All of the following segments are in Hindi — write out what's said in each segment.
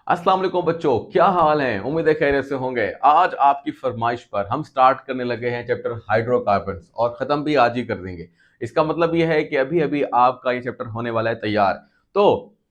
अस्सलाम वालेकुम बच्चों, क्या हाल है। उम्मीद है खैरियत से होंगे। आज आपकी फरमाइश पर हम स्टार्ट करने लगे हैं चैप्टर हाइड्रोकार्बन्स और ख़त्म भी आज ही कर देंगे। इसका मतलब ये है कि अभी अभी आपका ये चैप्टर होने वाला है तैयार। तो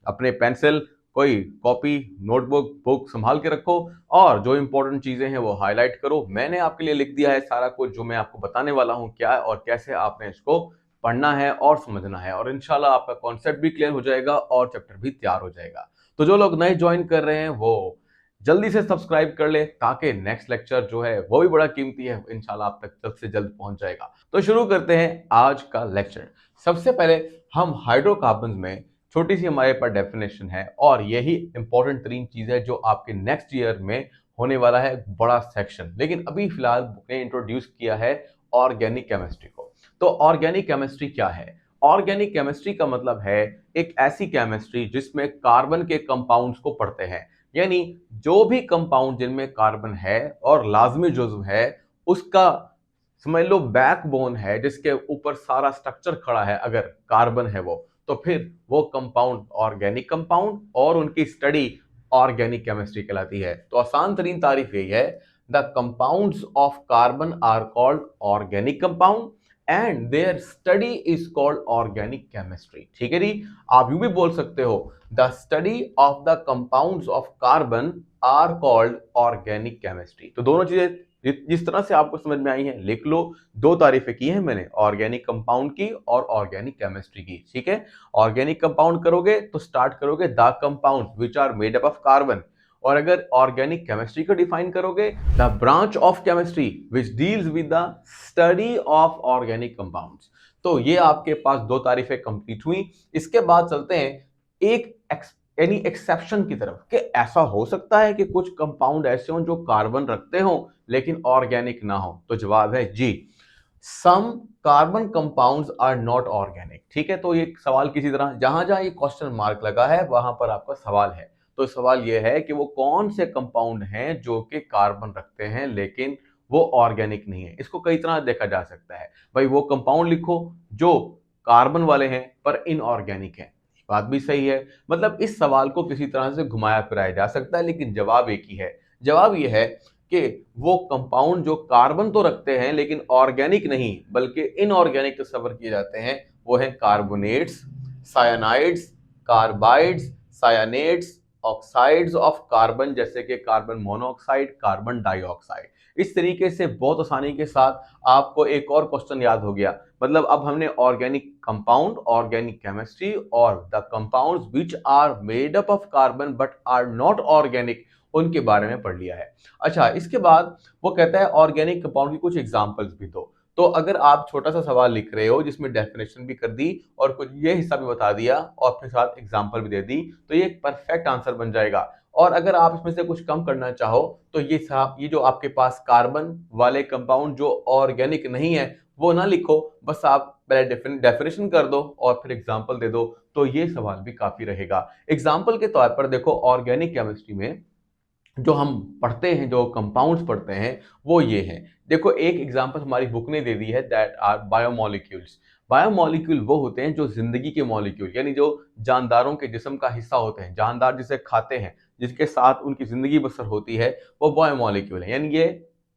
अपने पेंसिल, कोई कॉपी, नोटबुक, बुक संभाल के रखो और जो इंपॉर्टेंट चीज़ें हैं वो हाईलाइट करो। मैंने आपके लिए लिख दिया है सारा कुछ, जो मैं आपको बताने वाला हूँ क्या और कैसे आपने इसको पढ़ना है और समझना है, और इंशाल्लाह आपका कॉन्सेप्ट भी क्लियर हो जाएगा और चैप्टर भी तैयार हो जाएगा। तो जो लोग नए ज्वाइन कर रहे हैं वो जल्दी से सब्सक्राइब कर ले, ताकि नेक्स्ट लेक्चर जो है वो भी बड़ा कीमती है, इंशाल्लाह आप तक जल्द से जल्द पहुंच जाएगा। तो शुरू करते हैं आज का लेक्चर। सबसे पहले हम हाइड्रोकार्बन में छोटी सी हमारे पास डेफिनेशन है, और यही इंपॉर्टेंट तरीन चीज है जो आपके नेक्स्ट ईयर में होने वाला है बड़ा सेक्शन। लेकिन अभी फिलहाल बुक ने इंट्रोड्यूस किया है ऑर्गेनिक केमिस्ट्री को। तो ऑर्गेनिक केमिस्ट्री क्या है? ऑर्गेनिक केमिस्ट्री का मतलब है एक ऐसी केमिस्ट्री जिसमें कार्बन के कंपाउंड्स को पढ़ते हैं। यानी जो भी कंपाउंड जिनमें कार्बन है और लाजमी जुज्व है, उसका समझ लो बैकबोन है, जिसके ऊपर सारा स्ट्रक्चर खड़ा है, अगर कार्बन है वो, तो फिर वो कंपाउंड ऑर्गेनिक कंपाउंड और उनकी स्टडी ऑर्गेनिक केमिस्ट्री कहलाती है। तो आसान तरीन तारीफ यही है, the compounds of carbon are called organic compound and their study is called organic chemistry. ठीक है जी। आप यूं भी बोल सकते हो, the study of the compounds of carbon are called organic chemistry. तो दोनों चीजें जिस तरह से आपको समझ में आई हैं लिख लो। दो तारीफें की हैं मैंने, ऑर्गेनिक कंपाउंड की और ऑर्गेनिक केमिस्ट्री की। ठीक है। ऑर्गेनिक कंपाउंड करोगे तो स्टार्ट करोगे the compound which are made up of carbon, और अगर ऑर्गेनिक केमिस्ट्री को डिफाइन करोगे, the branch of chemistry which deals with the study of organic compounds. तो ये आपके पास दो तारीफें कंप्लीट हुई। इसके बाद चलते हैं एक यानी एक्सेप्शन की तरफ, कि ऐसा हो सकता है कि कुछ कंपाउंड ऐसे हों जो कार्बन रखते हों लेकिन ऑर्गेनिक ना हो। तो जवाब है जी, some carbon compounds are not organic. ठीक है। तो ये सवाल किसी तरह जहां जहां ये क्वेश्चन मार्क लगा है वहां पर आपका सवाल है। तो सवाल ये है कि वो कौन से कंपाउंड हैं जो कि कार्बन रखते हैं लेकिन वो ऑर्गेनिक नहीं है। इसको कई तरह देखा जा सकता है। भाई वो कंपाउंड लिखो जो कार्बन वाले हैं पर इनऑर्गेनिक है। बात भी सही है। मतलब इस सवाल को किसी तरह से घुमाया फिराया जा सकता है, लेकिन जवाब एक ही है। जवाब यह है कि वो कंपाउंड जो कार्बन तो रखते हैं लेकिन ऑर्गेनिक नहीं बल्कि इनऑर्गेनिक तस्वर किए जाते हैं, वो है carbonates, cyanides, carbides, cyanates, oxides of carbon, जैसे कि कार्बन मोनोऑक्साइड, कार्बन डाइऑक्साइड। इस तरीके से बहुत आसानी के साथ आपको एक और क्वेश्चन याद हो गया। मतलब अब हमने ऑर्गेनिक कंपाउंड, ऑर्गेनिक केमिस्ट्री और the compounds which are made up of carbon but are not organic, उनके बारे में पढ़ लिया है। अच्छा, इसके बाद वो कहता है ऑर्गेनिक कंपाउंड की कुछ एग्जांपल्स भी दो। तो अगर आप छोटा सा सवाल लिख रहे हो जिसमें डेफिनेशन भी कर दी और कुछ ये हिस्सा भी बता दिया और अपने साथ एग्जांपल भी दे दी, तो ये एक परफेक्ट आंसर बन जाएगा। और अगर आप इसमें से कुछ कम करना चाहो तो ये जो आपके पास कार्बन वाले कंपाउंड जो ऑर्गेनिक नहीं है वो ना लिखो, बस आप पहले डेफिनेशन कर दो और फिर एग्जांपल दे दो, तो ये सवाल भी काफी रहेगा। एग्जांपल के तौर पर देखो, ऑर्गेनिक केमिस्ट्री में जो हम पढ़ते हैं, जो कंपाउंड्स पढ़ते हैं, वो ये हैं। देखो एक एग्जांपल हमारी बुक ने दे दी है, दैट आर बायोमोलिक्यूल्स। बायोमोलिक्यूल वो होते हैं जो जिंदगी के मॉलिक्यूल, यानी जो जानदारों के जिस्म का हिस्सा होते हैं, जानदार जिसे खाते हैं, जिसके साथ उनकी जिंदगी बसर होती है, वो बायोमोलिक्यूल है। यानी ये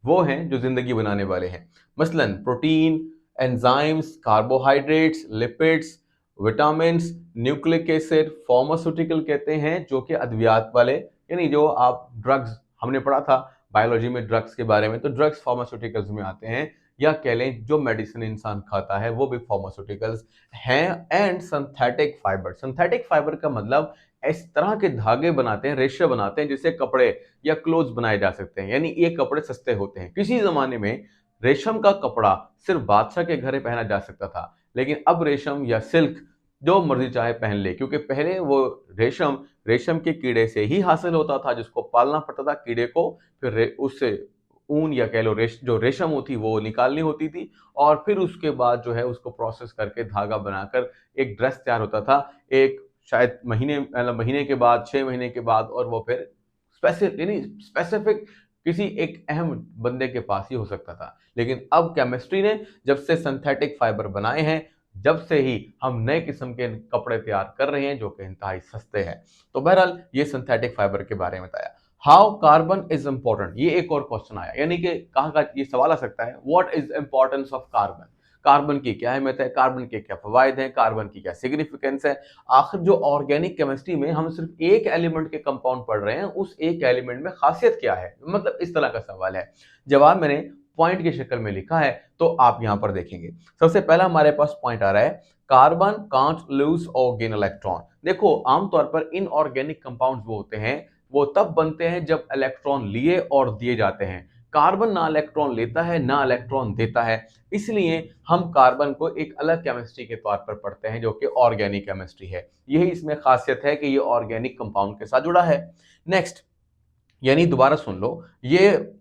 वो हैं जो जिंदगी बनाने वाले हैं। मसलन protein, enzymes, carbohydrates, lipids, vitamins, nucleic acid, pharmaceutical कहते हैं जो कि अद्वियात वाले, यानी जो आप ड्रग्स, हमने पढ़ा था बायोलॉजी में ड्रग्स के बारे में, तो ड्रग्स फार्मास्यूटिकल्स में आते हैं। या कह लें जो मेडिसिन इंसान खाता है वो भी फार्मास्यूटिकल्स हैं। And synthetic fibre, synthetic fibre का मतलब इस तरह के धागे बनाते हैं, रेशे बनाते हैं जिससे कपड़े या क्लोथ्स बनाए जा सकते हैं। यानी ये कपड़े सस्ते होते हैं। किसी जमाने में रेशम का कपड़ा सिर्फ बादशाह के घर पहना जा सकता था, लेकिन अब रेशम या सिल्क जो मर्जी चाहे पहन ले, क्योंकि पहले वो रेशम रेशम के कीड़े से ही हासिल होता था, जिसको पालना पड़ता था कीड़े को, फिर उससे ऊन या कह लो जो रेशम होती वो निकालनी होती थी, और फिर उसके बाद जो है उसको प्रोसेस करके धागा बनाकर एक ड्रेस तैयार होता था। एक शायद महीने, मतलब महीने के बाद, 6 महीने के बाद, और वो फिर स्पेसिफिक किसी एक अहम बंदे के पास ही हो सकता था। लेकिन अब केमिस्ट्री ने जब से सिंथेटिक फाइबर बनाए हैं, जब से ही हम नए किस्म के कपड़े तैयार कर रहे हैं जो कि इंतहाई सस्ते हैं। तो बहरहाल ये सिंथेटिक फाइबर के बारे में बताया। हाउ कार्बन इज इंपॉर्टेंट, ये एक और क्वेश्चन आया, यानी कि कहाँ का ये सवाल आ सकता है, what is importance of carbon, carbon की क्या अहमियत है, कार्बन के क्या फवायद हैं, कार्बन की क्या सिग्निफिकेंस है। आखिर जो ऑर्गेनिक केमिस्ट्री में हम सिर्फ एक एलिमेंट के कंपाउंड पढ़ रहे हैं, उस एक एलिमेंट में खासियत क्या है, मतलब इस तरह का सवाल है। जवाब मैंने पॉइंट की शक्ल में लिखा है, तो आप यहां पर देखेंगे। सबसे पहला हमारे पास पॉइंट आ रहा है, कार्बन कांट लूज और गेन इलेक्ट्रॉन। देखो आमतौर पर इनऑर्गेनिक कंपाउंड्स वो होते हैं, वो तब बनते हैं जब इलेक्ट्रॉन लिए और दिए जाते हैं। कार्बन ना इलेक्ट्रॉन लेता है ना इलेक्ट्रॉन देता है, इसलिए हम कार्बन को एक अलग केमिस्ट्री के तौर पर पढ़ते हैं जो कि ऑर्गेनिक केमिस्ट्री है। यही इसमें खासियत है कि ये ऑर्गेनिक कंपाउंड के साथ जुड़ा है। नेक्स्ट, यानी दोबारा सुन लो, ये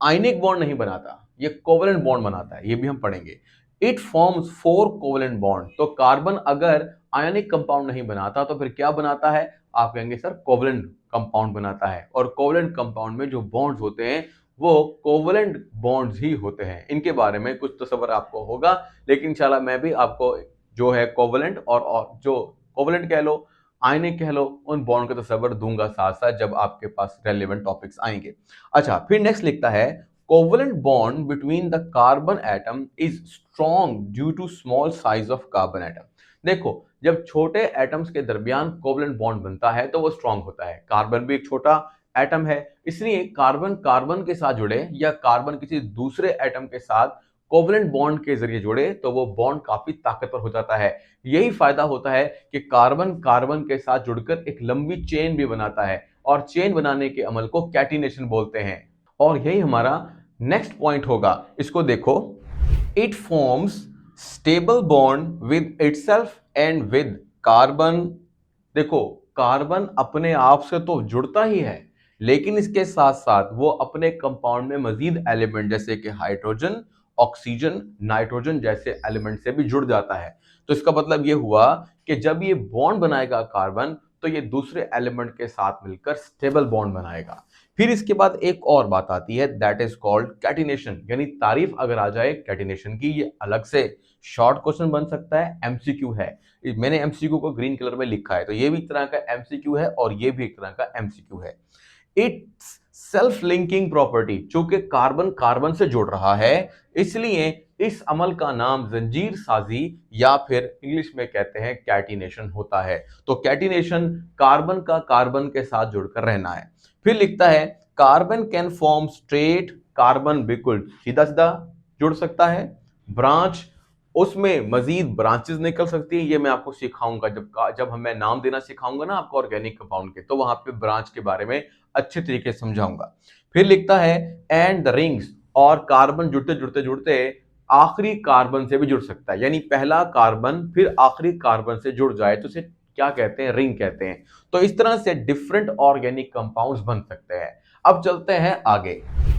आयनिक बॉन्ड नहीं बनाता, ये कोवलेंट बॉन्ड बनाता है, ये भी हम पढ़ेंगे। It forms 4 covalent bond. तो कार्बन अगर आयनिक कंपाउंड नहीं बनाता तो फिर क्या बनाता है, आप कहेंगे सर कोवलेंट कंपाउंड बनाता है। और कोवलेंट कंपाउंड में जो बॉन्ड्स होते हैं वो कोवलेंट बॉन्ड्स ही होते हैं। इनके बारे में कुछ तसव्वुर आपको होगा, लेकिन इंशाल्लाह मैं भी आपको जो है कोवलेंट और जो कोवलेंट कह लो, आयनिक कह लो, उन बॉन्ड का तस्वर दूंगा साथ साथ जब आपके पास रेलेवेंट टॉपिक्स आएंगे। अच्छा, फिर नेक्स्ट लिखता है, covalent bond between the carbon atom is strong due to small size of carbon atom. देखो जब छोटे एटम्स के दरमियान कोवलेंट बॉन्ड बनता है तो वो स्ट्रॉन्ग होता है। कार्बन भी एक छोटा एटम है, इसलिए कार्बन कार्बन के साथ जुड़े या कार्बन किसी दूसरे एटम के साथ कोवलेंट बॉन्ड के जरिए जुड़े तो वो बॉन्ड काफी ताकतवर हो जाता है। यही फायदा होता है कि कार्बन कार्बन के साथ जुड़कर एक लंबी चेन भी बनाता है, और चेन बनाने के अमल को कैटिनेशन बोलते हैं। और यही हमारा नेक्स्ट पॉइंट होगा, इसको देखो, it forms stable bond with itself and with carbon. देखो कार्बन अपने आप से तो जुड़ता ही है, लेकिन इसके साथ साथ वो अपने कंपाउंड में मजीद एलिमेंट जैसे कि हाइड्रोजन, ऑक्सीजन, नाइट्रोजन जैसे एलिमेंट से भी जुड़ जाता है। तो इसका मतलब ये हुआ कि जब ये बॉन्ड बनाएगा कार्बन तो ये दूसरे एलिमेंट के साथ मिलकर स्टेबल बॉन्ड बनाएगा। फिर इसके बाद एक और बात आती है, दैट इज कॉल्ड कैटिनेशन। यानी तारीफ अगर आ जाए कैटिनेशन की, ये अलग से शॉर्ट क्वेश्चन बन सकता है, एमसीक्यू है। मैंने एमसीक्यू को ग्रीन कलर में लिखा है, तो ये भी एक तरह का एमसीक्यू है और ये भी एक तरह का एमसीक्यू है। इट्स सेल्फ लिंकिंग प्रॉपर्टी, चूंकि कार्बन कार्बन से जुड़ रहा है, इसलिए इस अमल का नाम जंजीर साजी या फिर इंग्लिश में कहते हैं कैटिनेशन होता है। तो कैटिनेशन कार्बन का कार्बन के साथ जुड़कर रहना है। फिर लिखता है, carbon can form straight carbon बिल्कुल सीधा सीधा जुड़ सकता है, ब्रांच, उसमें मजीद ब्रांचेस निकल सकती है। ये मैं आपको सिखाऊंगा जब मैं नाम देना सिखाऊंगा ना आपको ऑर्गेनिक कंपाउंड के, तो वहां पे ब्रांच के बारे में अच्छे तरीके से समझाऊंगा। फिर लिखता है, एंड द रिंग्स, और कार्बन जुड़ते जुड़ते जुड़ते आखिरी कार्बन से भी जुड़ सकता है। यानी पहला कार्बन फिर आखिरी कार्बन से जुड़ जाए तो इसे क्या कहते हैं, रिंग कहते हैं। तो इस तरह से डिफरेंट ऑर्गेनिक कंपाउंड्स बन सकते हैं। अब चलते हैं आगे।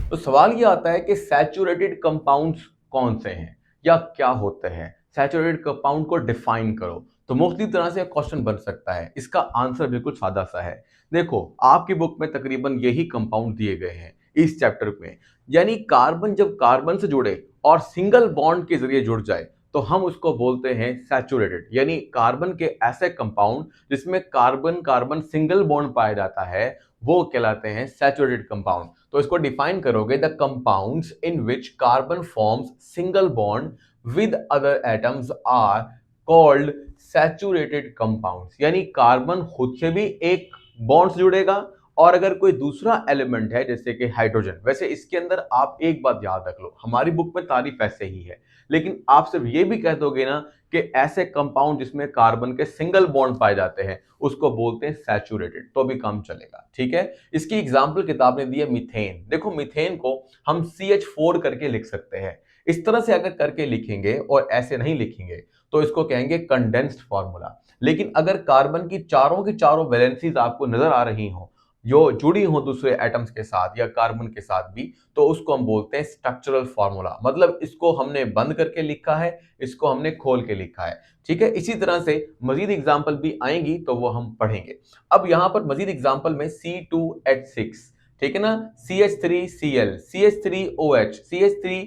तो सवाल ये आता है कि सैचुरेटेड कंपाउंड्स कौन से हैं या क्या होते हैं, सैचुरेटेड कंपाउंड को डिफाइन करो। तो मुख्तलिफ तरह से क्वेश्चन बन सकता है, इसका आंसर बिल्कुल सादा सा है। देखो आपकी बुक में तकरीबन यही कंपाउंड दिए गए हैं इस चैप्टर में। यानी कार्बन जब कार्बन से जुड़े और सिंगल बॉन्ड के जरिए जुड़ जाए तो हम उसको बोलते हैं सैचुरेटेड। यानी कार्बन के ऐसे कंपाउंड जिसमें कार्बन कार्बन सिंगल बॉन्ड पाया जाता है वो कहलाते हैं सैचुरेटेड कंपाउंड। तो इसको डिफाइन करोगे, the compounds in which carbon forms single bond with other atoms are called saturated compounds. यानी कार्बन खुद से भी एक बॉन्ड से जुड़ेगा, और अगर कोई दूसरा एलिमेंट है जैसे कि हाइड्रोजन, वैसे इसके अंदर आप एक बात याद रख लो, हमारी बुक में तारीफ ऐसे ही है, लेकिन आप सिर्फ ये भी कह दोगे ना कि ऐसे कंपाउंड जिसमें कार्बन के सिंगल बॉन्ड पाए जाते हैं उसको बोलते हैं सैचुरेटेड, तो भी काम चलेगा। ठीक है, इसकी एग्जांपल किताब ने दी है मीथेन। देखो मीथेन को हम CH4 करके लिख सकते हैं। इस तरह से अगर करके लिखेंगे और ऐसे नहीं लिखेंगे तो इसको कहेंगे कंडेंस्ड फार्मूला। लेकिन अगर कार्बन की चारों वैलेंसीज आपको नजर आ रही हो जो जुड़ी हो दूसरे एटम्स के साथ या कार्बन के साथ भी, तो उसको हम बोलते हैं स्ट्रक्चरल फार्मूला। मतलब इसको हमने बंद करके लिखा है, इसको हमने खोल के लिखा है। ठीक है, इसी तरह से मजीद एग्जांपल भी आएंगी तो वो हम पढ़ेंगे। अब यहां पर मजीद एग्जांपल में C2H6, ठीक है ना, CH3Cl, CH3OH, CH3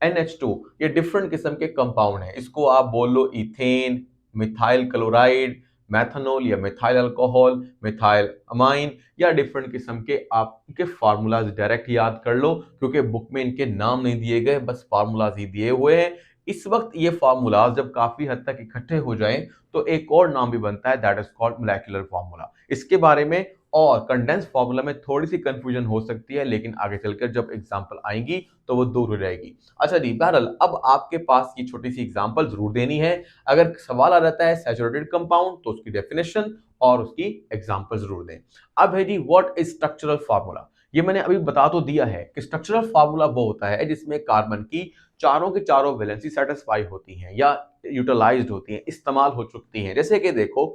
NH2 ये डिफरेंट किस्म के कंपाउंड है। इसको आप बोल लो इथेन, मिथाइल क्लोराइड, मैथनॉल या मिथाइल अल्कोहल, मिथाइल अमाइन या डिफरेंट किस्म के आप इनके फार्मूलाज डायरेक्ट याद कर लो, क्योंकि बुक में इनके नाम नहीं दिए गए, बस फार्मूलाज ही दिए हुए हैं। इस वक्त ये फार्मूलाज जब काफी हद तक इकट्ठे हो जाएं तो एक और नाम भी बनता है, that is called molecular formula. इसके बारे में और कंडेंस फार्मूला में थोड़ी सी कंफ्यूजन हो सकती है, लेकिन आगे चलकर जब एग्जांपल आएंगी तो वो दूर हो जाएगी। अच्छा जी, बहरहाल अब आपके पास ये छोटी सी एग्जांपल जरूर देनी है। अगर सवाल आ जाता है सैचुरेटेड कंपाउंड तो उसकी डेफिनेशन और उसकी एग्जांपल जरूर दें। अब है जी, व्हाट इज स्ट्रक्चरल फार्मूला। ये मैंने अभी बता तो दिया है कि स्ट्रक्चरल फार्मूला वो होता है जिसमें कार्बन की चारों के चारों वैलेंसी सेटिस्फाई होती हैं या यूटिलाइज्ड होती हैं, इस्तेमाल हो चुकी हैं। जैसे कि देखो,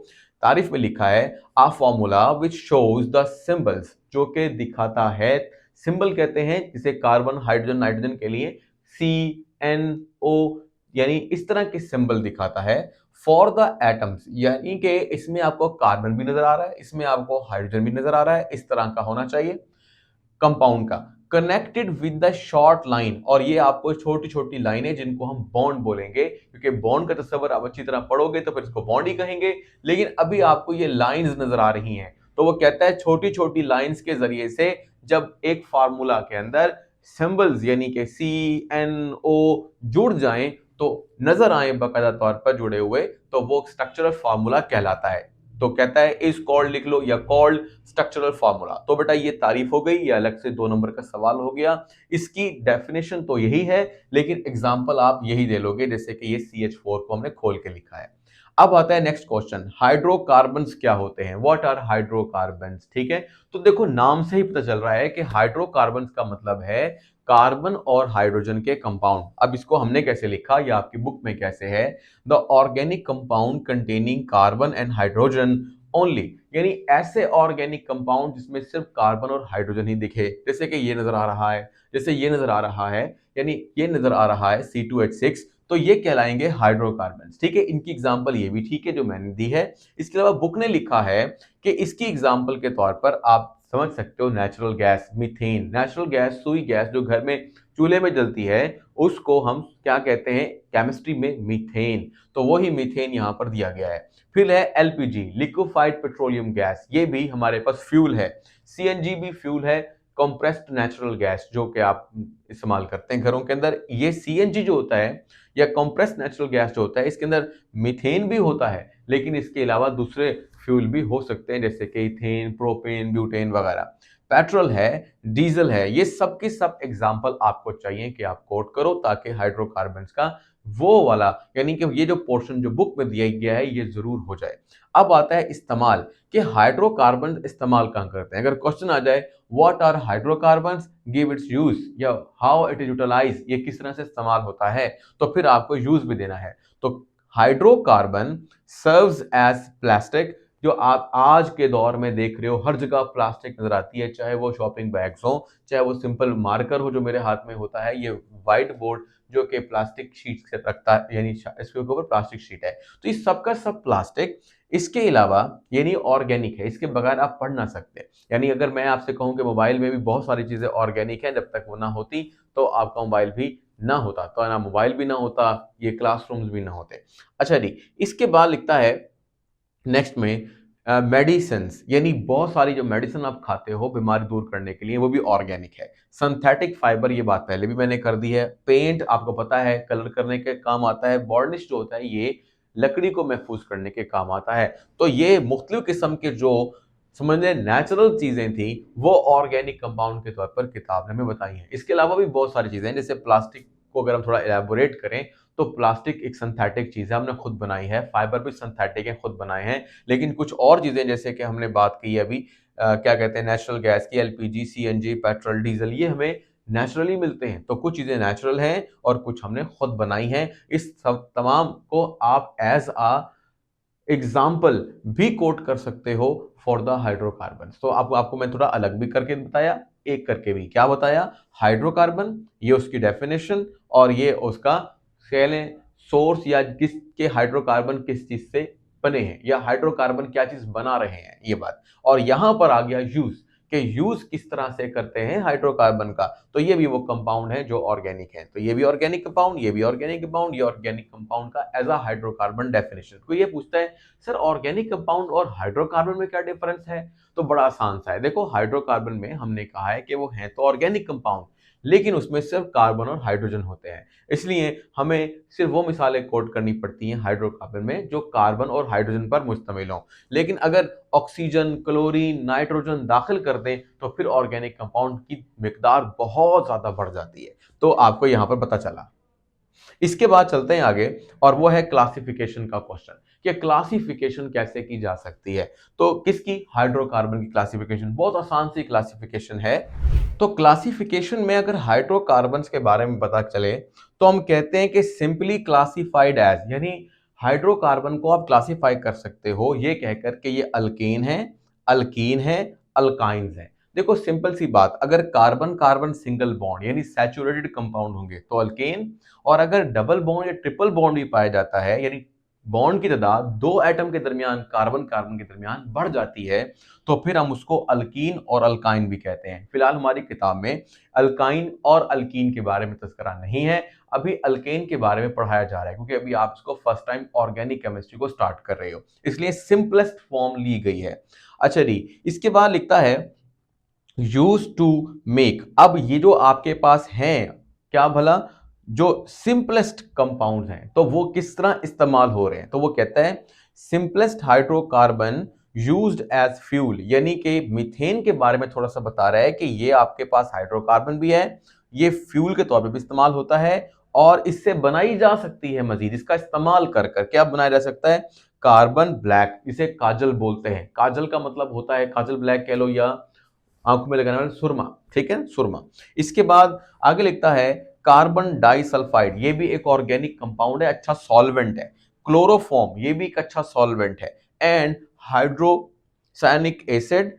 तारीफ में लिखा है a formula which shows the symbols, जो कि दिखाता है, सिंबल कहते हैं जिसे कार्बन हाइड्रोजन नाइट्रोजन के लिए CNO, यानी इस तरह के सिंबल दिखाता है फॉर द एटम्स, यानी कि इसमें आपको कार्बन भी नजर आ रहा है, इसमें आपको हाइड्रोजन भी नजर आ रहा है, इस तरह का होना चाहिए कंपाउंड का, connected with the short line. और ये आपको छोटी छोटी लाइनें जिनको हम बॉन्ड बोलेंगे, क्योंकि बॉन्ड का तस्वर आप अच्छी तरह पढ़ोगे तो फिर इसको बॉन्ड ही कहेंगे, लेकिन अभी आपको ये लाइंस नजर आ रही हैं। तो वो कहता है छोटी छोटी लाइंस के जरिए से जब एक फार्मूला के अंदर सिंबल्स यानी कि CNO जुड़ जाएं तो नजर आए बाकायदा तौर पर जुड़े हुए, तो वो स्ट्रक्चरल फार्मूला कहलाता है। तो कहता है इज कॉल्ड लिख लो या कॉल्ड स्ट्रक्चरल फार्मूला। तो बेटा ये तारीफ हो गई, ये अलग से 2 नंबर का सवाल हो गया। इसकी डेफिनेशन तो यही है, लेकिन एग्जांपल आप यही दे लोगे, जैसे कि ये CH4 को हमने खोल के लिखा है। अब आता है नेक्स्ट क्वेश्चन, हाइड्रोकार्बन्स क्या होते हैं, व्हाट आर हाइड्रोकार्बन्स। ठीक है, तो देखो नाम से ही पता चल रहा है कि हाइड्रोकार्बन्स का मतलब है कार्बन और हाइड्रोजन के कंपाउंड। अब इसको हमने कैसे लिखा या आपकी बुक में कैसे है, the organic compound containing carbon and hydrogen only, यानी ऐसे ऑर्गेनिक कंपाउंड जिसमें सिर्फ कार्बन और हाइड्रोजन ही दिखे, जैसे कि ये नजर आ रहा है, जैसे ये नजर आ रहा है, यानी ये नजर आ रहा है C2H6, तो ये कहलाएंगे हाइड्रोकार्बन्स। ठीक है, इनकी एग्जांपल ये भी ठीक है जो मैंने दी है। इसके अलावा बुक ने लिखा है कि इसकी एग्जांपल के तौर पर आप समझ सकते हो natural gas, methane. Natural gas, सुई गैस जो घर में चूल्हे में जलती है, उसको हम क्या कहते हैं केमिस्ट्री में, मीथेन। तो वही मीथेन यहाँ पर दिया गया है। फिर है LPG, लिक्विफाइड पेट्रोलियम गैस, ये भी हमारे पास फ्यूल है। CNG भी फ्यूल है, कंप्रेस्ड नेचुरल गैस, जो कि आप इस्तेमाल करते हैं घरों के अंदर। ये CNG जो होता है या कंप्रेस्ड नेचुरल गैस जो होता है, इसके अंदर मीथेन भी होता है, लेकिन इसके अलावा दूसरे फ्यूल भी हो सकते हैं, जैसे कि इथेन, प्रोपेन, ब्यूटेन वगैरह। पेट्रोल है, डीजल है, ये सब के सब एग्जाम्पल आपको चाहिए कि आप कोट करो, ताकि हाइड्रोकार्बन्स का वो वाला, यानी कि ये जो पोर्शन जो बुक में दिया गया है ये जरूर हो जाए। अब आता है इस्तेमाल, कि हाइड्रोकार्बन इस्तेमाल कहां करते हैं। अगर क्वेश्चन आ जाए what are hydrocarbons, give its use या हाउ इट इज यूटिलाइज, ये किस तरह से इस्तेमाल होता है, तो फिर आपको यूज भी देना है। तो हाइड्रोकार्बन सर्व्स एज प्लास्टिक, जो आप आज के दौर में देख रहे हो हर जगह प्लास्टिक नजर आती है, चाहे वो शॉपिंग बैग्स हो, चाहे वो सिंपल मार्कर हो जो मेरे हाथ में होता है, ये व्हाइट बोर्ड जो कि प्लास्टिक शीट से रखता है, यानी इसके ऊपर प्लास्टिक शीट है, तो ये सबका सब प्लास्टिक। इसके अलावा यानी ऑर्गेनिक है, इसके बगैर आप पढ़ ना सकते। यानी अगर मैं आपसे कहूं कि मोबाइल में भी बहुत सारी चीजें ऑर्गेनिक हैं, जब तक वो ना होती तो आपका मोबाइल भी ना होता, तो ना मोबाइल भी ना होता, ये क्लासरूम्स भी ना होते। अच्छा जी, इसके बाद लिखता है नेक्स्ट में मेडिसिन, यानी बहुत सारी जो मेडिसिन आप खाते हो बीमारी दूर करने के लिए, वो भी ऑर्गेनिक है। सिंथेटिक फाइबर, ये बात पहले भी मैंने कर दी है। पेंट आपको पता है कलर करने के काम आता है। बॉर्निश जो होता है ये लकड़ी को महफूज करने के काम आता है। तो ये मुख्तलिफ किस्म के जो समझ लें नेचुरल चीजें थी, वो ऑर्गेनिक कंपाउंड के तौर पर किताब ने हमें बताई हैं। इसके अलावा भी बहुत सारी चीजें हैं, जैसे प्लास्टिक को अगर हम थोड़ा एलैबोरेट करें तो प्लास्टिक एक सिंथेटिक चीज है, हमने खुद बनाई है। फाइबर भी सिंथेटिक है, खुद बनाए हैं। लेकिन कुछ और चीजें जैसे कि हमने बात की अभी क्या कहते हैं नेचुरल गैस की, LPG, CNG, पेट्रोल, डीजल, ये हमें नेचुरली मिलते हैं। तो कुछ चीजें नेचुरल हैं और कुछ हमने खुद बनाई हैं। इस सब तमाम को आप एज आ एग्जाम्पल भी कोट कर सकते हो फॉर द हाइड्रोकार्बन। तो आपको मैं थोड़ा अलग भी करके बताया, एक करके भी क्या बताया, हाइड्रोकार्बन ये उसकी डेफिनेशन और ये उसका कह लें सोर्स, या किसके हाइड्रोकार्बन किस चीज से बने हैं या हाइड्रोकार्बन क्या चीज बना रहे हैं, ये बात। और यहां पर आ गया यूज, कि यूज किस तरह से करते हैं हाइड्रोकार्बन का, तो ये भी वो कंपाउंड है जो ऑर्गेनिक है। तो ये भी ऑर्गेनिक कंपाउंड, ये भी ऑर्गेनिक कंपाउंड, ये ऑर्गेनिक कंपाउंड का एज अ हाइड्रोकार्बन डेफिनेशन। कोई ये पूछता है सर ऑर्गेनिक कंपाउंड और हाइड्रोकार्बन में क्या डिफरेंस है, तो बड़ा आसान सा है। देखो हाइड्रोकार्बन में हमने कहा है कि वो है तो ऑर्गेनिक कंपाउंड, लेकिन उसमें सिर्फ कार्बन और हाइड्रोजन होते हैं, इसलिए हमें सिर्फ वो मिसालें कोट करनी पड़ती हैं हाइड्रोकार्बन में जो कार्बन और हाइड्रोजन पर मुश्तमिल हों। लेकिन अगर ऑक्सीजन, क्लोरीन, नाइट्रोजन दाखिल कर दें तो फिर ऑर्गेनिक कंपाउंड की मिकदार बहुत ज्यादा बढ़ जाती है। तो आपको यहां पर पता चला। इसके बाद चलते हैं आगे, और वो है क्लासिफिकेशन का क्वेश्चन कि क्लासिफिकेशन कैसे की जा सकती है। तो किसकी, हाइड्रोकार्बन की क्लासिफिकेशन, बहुत आसान सी क्लासिफिकेशन है। तो क्लासिफिकेशन में अगर हाइड्रोकार्बन्स के बारे में पता चले तो हम कहते हैं कि सिंपली क्लासिफाइड एज, यानी हाइड्रोकार्बन को आप क्लासिफाई कर सकते हो ये कहकर के ये अल्केन है, अल्कीन है, अल्काइंस है। देखो सिंपल सी बात, अगर कार्बन कार्बन सिंगल बॉन्ड यानी सैचुरेटेड कंपाउंड होंगे तो अल्केन, और अगर डबल बॉन्ड या ट्रिपल बॉन्ड भी पाया जाता है यानी बॉन्ड की तादाद दो एटम के दरमियान, कार्बन कार्बन के दरमियान बढ़ जाती है, तो फिर हम उसको अल्कीन और अल्काइन भी कहते हैं। फिलहाल हमारी किताब में अल्काइन और अल्कीन के बारे में तस्करा नहीं है, अभी अल्केन के बारे में पढ़ाया जा रहा है, क्योंकि अभी आप इसको फर्स्ट टाइम ऑर्गेनिक केमिस्ट्री को स्टार्ट कर रहे हो, इसलिए सिंपलेस्ट फॉर्म ली गई है। अच्छा जी, इसके बाद लिखता है यूज टू मेक। अब ये जो आपके पास हैं क्या भला, जो सिंपलेस्ट कंपाउंड हैं तो वो किस तरह इस्तेमाल हो रहे हैं, तो वो कहता है simplest hydrocarbon used as fuel, यानी कि मीथेन के बारे में थोड़ा सा बता रहा है कि ये आपके पास हाइड्रोकार्बन भी है, ये फ्यूल के तौर पे भी इस्तेमाल होता है, और इससे बनाई जा सकती है मजीद, इसका इस्तेमाल कर कर क्या बनाया जा सकता है, कार्बन ब्लैक, इसे काजल बोलते हैं। काजल का मतलब होता है, काजल ब्लैक कह लो या आंखों में लगाने वाला सुरमा, ठीक है, सुरमा। इसके बाद आगे लिखता है कार्बन डाइसल्फाइड, ये भी एक ऑर्गेनिक कंपाउंड है, अच्छा सॉल्वेंट है। क्लोरोफॉर्म, ये भी एक अच्छा सॉल्वेंट है। एंड हाइड्रोसायनिक एसिड,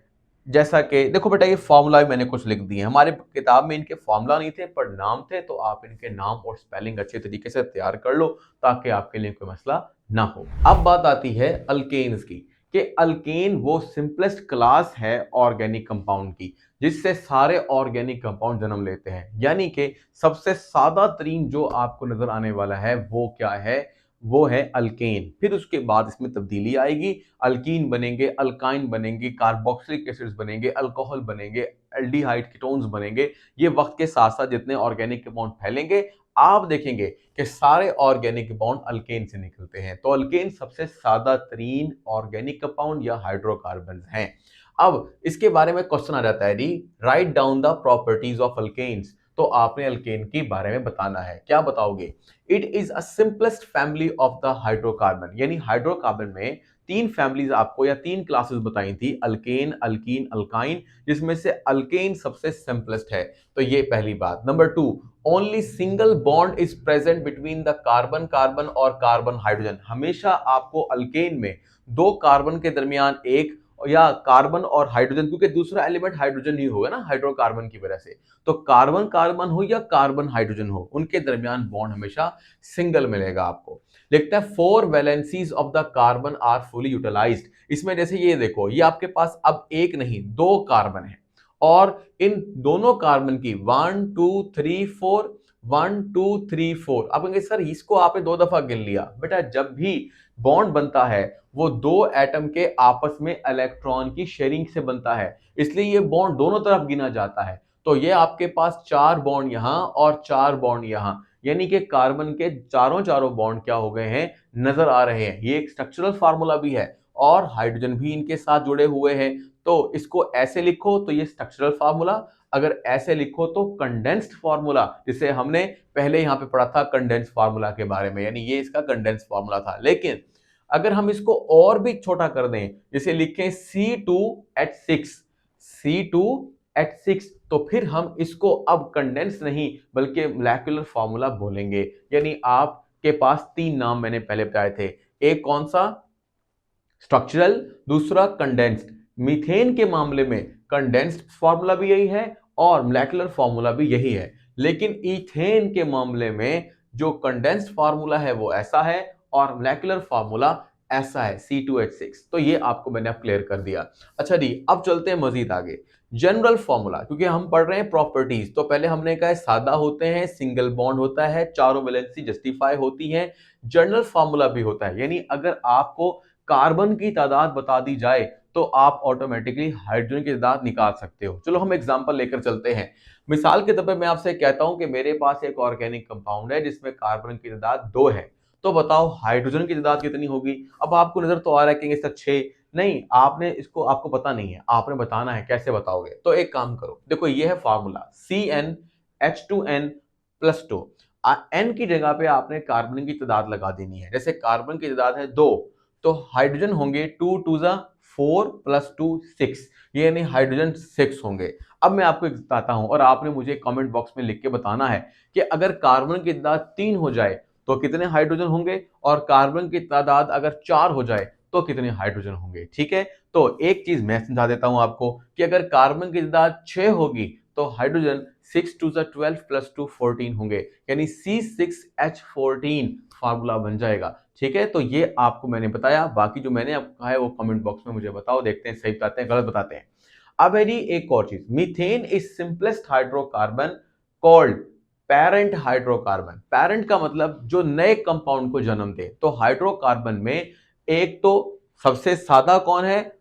जैसा कि देखो बेटा ये फॉर्मूला भी मैंने कुछ लिख दिए हैं, हमारे किताब में इनके फॉर्मूला नहीं थे पर नाम थे, तो आप इनके नाम और स्पेलिंग अच्छे तरीके से तैयार कर लो ताकि आपके लिए कोई मसला ना हो। अब बात आती है अल्केन्स की, कि अल्केन वो सिंपलेस्ट क्लास है ऑर्गेनिक कंपाउंड की जिससे सारे ऑर्गेनिक कंपाउंड जन्म लेते हैं, यानी कि सबसे सादा तरीन जो आपको नजर आने वाला है वो क्या है, वो है अल्केन। फिर उसके बाद इसमें तब्दीली आएगी, अल्कीन बनेंगे, अल्काइन बनेंगे, कार्बोक्सिलिक एसिड्स बनेंगे, अल्कोहल बनेंगे, एल्डिहाइड कीटोन्स बनेंगे। ये वक्त के साथ साथ जितने ऑर्गेनिक कंपाउंड फैलेंगे आप देखेंगे कि सारे ऑर्गेनिक कंपाउंड अल्केन से निकलते हैं। तो अल्केन सबसे सादा तरीन ऑर्गेनिक कंपाउंड या हाइड्रोकार्बन हैं। अब इसके बारे में क्वेश्चन आ जाता है जी, write down the properties of alkanes. तो आपने अल्केन के बारे में बताना है, क्या बताओगे, it is a simplest family of the hydrocarbon, यानी हाइड्रोकार्बन में तीन फैमिलीज आपको या तीन क्लासेस बताई थी, अल्केन, अल्कीन, अल्काइन, जिसमें से अल्केन सबसे सिंपलेस्ट है। तो ये पहली बात। Number two, only single bond is present between the carbon carbon और कार्बन हाइड्रोजन, हमेशा आपको अल्केन में दो कार्बन के दरमियान एक, या कार्बन और हाइड्रोजन, क्योंकि दूसरा एलिमेंट हाइड्रोजन ही होगा ना हाइड्रोकार्बन की वजह से, तो कार्बन कार्बन हो या कार्बन हाइड्रोजन हो उनके दरमियान बॉन्ड हमेशा सिंगल मिलेगा आपको। लिखता है four valencies of the carbon are fully utilised, इसमें जैसे ये देखो ये आपके पास अब एक नहीं दो कार्बन है, और इन दोनों कार्बन की 1 2 3 4, 1 2 3 4, अब कहेंगे सर इसको आपने दो दफा गिन लिया, बेटा जब भी बॉन्ड बनता है वो दो एटम के आपस में इलेक्ट्रॉन की शेयरिंग से बनता है, इसलिए ये बॉन्ड दोनों तरफ गिना जाता है। तो ये आपके पास चार बॉन्ड यहां और चार बॉन्ड यहां, यानी कि कार्बन के चारों चारों बॉन्ड क्या हो गए हैं, नजर आ रहे हैं। ये एक स्ट्रक्चरल फार्मूला भी है, और हाइड्रोजन भी इनके साथ जुड़े हुए हैं। तो इसको ऐसे लिखो तो ये स्ट्रक्चरल फार्मूला, अगर ऐसे लिखो तो कंडेंस्ड फार्मूला, जिसे हमने पहले यहां पे पढ़ा था कंडेंस्ड फार्मूला के बारे में, यानी ये इसका कंडेंस्ड फार्मूला था। लेकिन अगर हम इसको और भी छोटा कर दें, जैसे लिखें C2H6, C2H6, तो फिर हम इसको अब कंडेंस नहीं बल्कि मोलेकुलर फार्मूला बोलेंगे। यानी आपके पास तीन नाम मैंने पहले बताए थे, एक कौन सा, स्ट्रक्चरल, दूसरा कंडेंस्ड। मीथेन के मामले में कंडेंस्ड फार्मूला भी यही है और मोलेकुलर फार्मूला भी यही है, लेकिन ईथेन के मामले में जो कंडेंस्ड फार्मूला है वो ऐसा है और मोलेकुलर फार्मूला ऐसा है, C2H6। तो ये आपको मैंने अब क्लियर कर दिया। अच्छा जी, अब चलते हैं मजीद आगे जनरल फॉर्मूला, क्योंकि हम पढ़ रहे हैं प्रॉपर्टीज, तो पहले हमने कहा है सादा होते हैं, सिंगल बॉन्ड होता है, चारों वैलेंसी जस्टिफाई होती है, जनरल फॉर्मूला भी होता है, यानी अगर आपको कार्बन की तादाद बता दी जाए तो आप ऑटोमेटिकली हाइड्रोजन की तादाद निकाल सकते हो। चलो हम एग्जांपल लेकर चलते हैं। मिसाल के तौर पर मैं आपसे कहता हूं कि मेरे पास एक ऑर्गेनिक कंपाउंड है जिसमें कार्बन की तादाद 2 है, तो बताओ हाइड्रोजन की तादाद कितनी होगी। अब आपको नजर तो आ रहा है कि इसका 6, नहीं, आपने इसको, आपको पता नहीं है, आपने बताना है, कैसे बताओगे। तो एक काम करो, देखो ये है फार्मूला CnH2n+2। n की जगह पे आपने कार्बन की तादाद लगा देनी है। जैसे कार्बन की तादाद है 2, तो हाइड्रोजन होंगे 2 2 4 + 2 6, ये यानी हाइड्रोजन 6 होंगे। अब मैं आपको एक बताता हूं और आपने मुझे कमेंट बॉक्स में लिख के बताना है कि अगर कार्बन की तादाद 3 हो जाए तो कितने हाइड्रोजन होंगे, और कार्बन की तादाद अगर 4 हो जाए तो कितने हाइड्रोजन होंगे। ठीक है, तो एक चीज मैं समझा देता हूं आपको कि अगर कार्बन की तादाद 6 होगी तो हाइड्रोजन 6 2 12 + 2 14 होंगे, यानी C6H14 फार्मूला बन जाएगा। ठीक है, तो ये आपको मैंने बताया, बाकी जो मैंने आपको कहा है वो कमेंट बॉक्स में मुझे बताओ, देखते हैं सही बताते हैं गलत बताते हैं। अब है जी एक और चीज, methane is simplest hydrocarbon called parent hydrocarbon. Parent का मतलब जो नए कंपाउंड को जन्म दे, तो हाइड्रोकार्बन में एक तो सबसे सादा कौन है,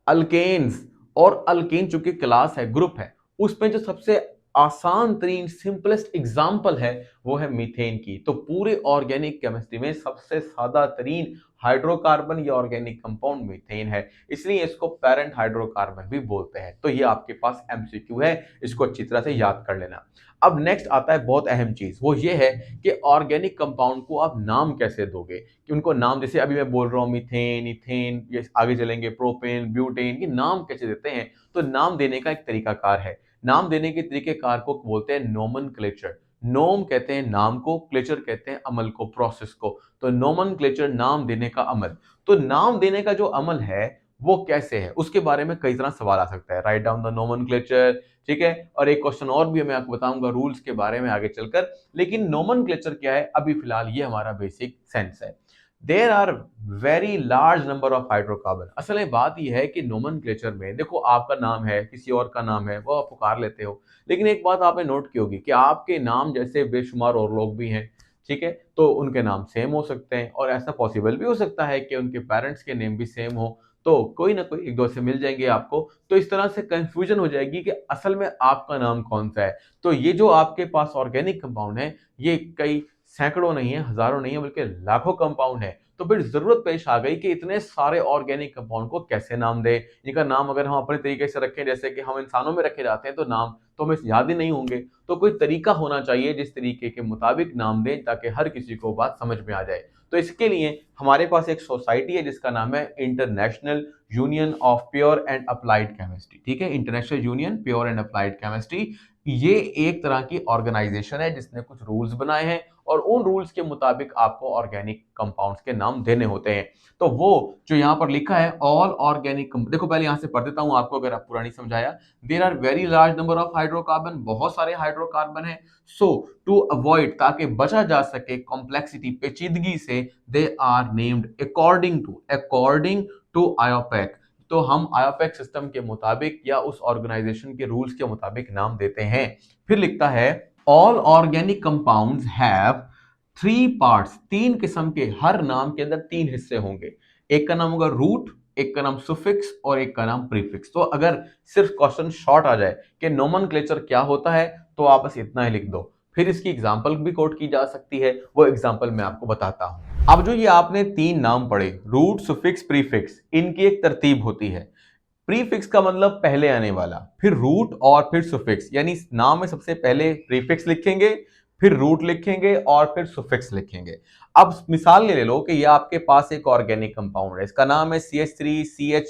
अल्केन्स, और अल्केन चूंकि क्लास है, ग्रुप है, उसमें जो सबसे आसान तरीन सिंपलेस्ट एग्जांपल है वो है मीथेन की। तो पूरे ऑर्गेनिक केमिस्ट्री में सबसे सादा तरीन हाइड्रोकार्बन या ऑर्गेनिक कंपाउंड मीथेन है, इसलिए इसको पेरेंट हाइड्रोकार्बन भी बोलते हैं। तो ये आपके पास एमसीक्यू है, इसको अच्छी तरह से याद कर लेना। अब नेक्स्ट आता है बहुत अहम चीज, वो ये है कि ऑर्गेनिक कंपाउंड को आप नाम कैसे दोगे, कि उनको नाम, जैसे अभी मैं बोल रहा हूँ मीथेन, इथेन, ये आगे चलेंगे प्रोपेन, ब्यूटेन, ये नाम कैसे देते हैं। तो नाम देने का एक तरीकाकार है, नाम देने के तरीकेकार को बोलते हैं नोमेनक्लेचर। नोम कहते हैं नाम को, क्लेचर कहते हैं अमल को, प्रोसेस को। तो नोमेनक्लेचर नाम देने का अमल। तो नाम देने का जो अमल है वो कैसे है, उसके बारे में कई तरह सवाल आ सकता है। राइट डाउन द नोमेनक्लेचर, ठीक है, और एक क्वेश्चन और भी मैं आपको बताऊंगा रूल्स के बारे में आगे चलकर। लेकिन नोमेनक्लेचर क्या है, अभी फिलहाल ये हमारा बेसिक सेंस है। There are very large number of hydrocarbon. असल में बात यह है कि नोमेनक्लेचर में देखो, आपका नाम है, किसी और का नाम है, वो आप पुकार लेते हो, लेकिन एक बात आपने नोट की होगी कि आपके नाम जैसे बेशुमार और लोग भी हैं। ठीक है, तो उनके नाम सेम हो सकते हैं, और ऐसा पॉसिबल भी हो सकता है कि उनके पेरेंट्स के नेम भी सेम हो, तो कोई ना कोई एक दो से मिल जाएंगे आपको। तो इस तरह से कंफ्यूजन हो जाएगी कि असल में आपका नाम कौन सा है। तो ये जो आपके पास ऑर्गेनिक कंपाउंड है, ये कई सैकड़ों नहीं है, हजारों नहीं है, बल्कि लाखों कंपाउंड है। तो फिर जरूरत पेश आ गई कि इतने सारे ऑर्गेनिक कंपाउंड को कैसे नाम दें। इनका नाम अगर हम अपने तरीके से रखें, जैसे कि हम इंसानों में रखे जाते हैं, तो नाम तो हमें याद ही नहीं होंगे। तो कोई तरीका होना चाहिए जिस तरीके के मुताबिक नाम दें, ताकि हर किसी को बात समझ में आ जाए। तो इसके लिए हमारे पास एक सोसाइटी है जिसका नाम है international union of pure and applied chemistry. ठीक है, international union pure and applied chemistry, ये एक तरह की ऑर्गेनाइजेशन है जिसने कुछ रूल्स बनाए हैं, और उन रूल्स के मुताबिक आपको ऑर्गेनिक कंपाउंड्स के नाम देने होते हैं। तो वो जो यहाँ पर लिखा है ऑल ऑर्गेनिक, देखो पहले यहाँ से पढ़ देता हूँ आपको, अगर आप पूरा नहीं समझाया। There are very large number of hydrocarbon, बहुत सारे हाइड्रोकार्बन है। सो टू अवॉइड, ताकि बचा जा सके कॉम्प्लेक्सिटी, पेचीदगी से, they are named according to IUPAC. तो हम आयोपेक सिस्टम के मुताबिक या उस ऑर्गेनाइजेशन के रूल्स के मुताबिक नाम देते हैं। फिर लिखता है all organic compounds have 3 parts, 3 किस्म के, हर नाम के अंदर 3 हिस्से होंगे। एक का नाम होगा रूट, एक का नाम सुफिक्स, और एक का नाम प्रीफिक्स। तो अगर सिर्फ क्वेश्चन शॉर्ट आ जाए कि नोमेनक्लेचर क्या होता है, तो आप बस इतना ही लिख दो। फिर इसकी एग्जांपल भी कोट की जा सकती है, वो एग्जांपल मैं आपको बताता हूं। अब जो ये आपने 3 नाम पढ़े, रूट, सुफिक्स, प्रीफिक्स, इनकी एक तरतीब होती है। प्रीफिक्स का मतलब पहले आने वाला, फिर रूट, और फिर सुफिक्स, यानी नाम में सबसे पहले प्रीफिक्स लिखेंगे, फिर रूट लिखेंगे, और फिर सुफिक्स लिखेंगे। अब मिसाल ले लो कि ये आपके पास एक ऑर्गेनिक कंपाउंड है, इसका नाम है CH3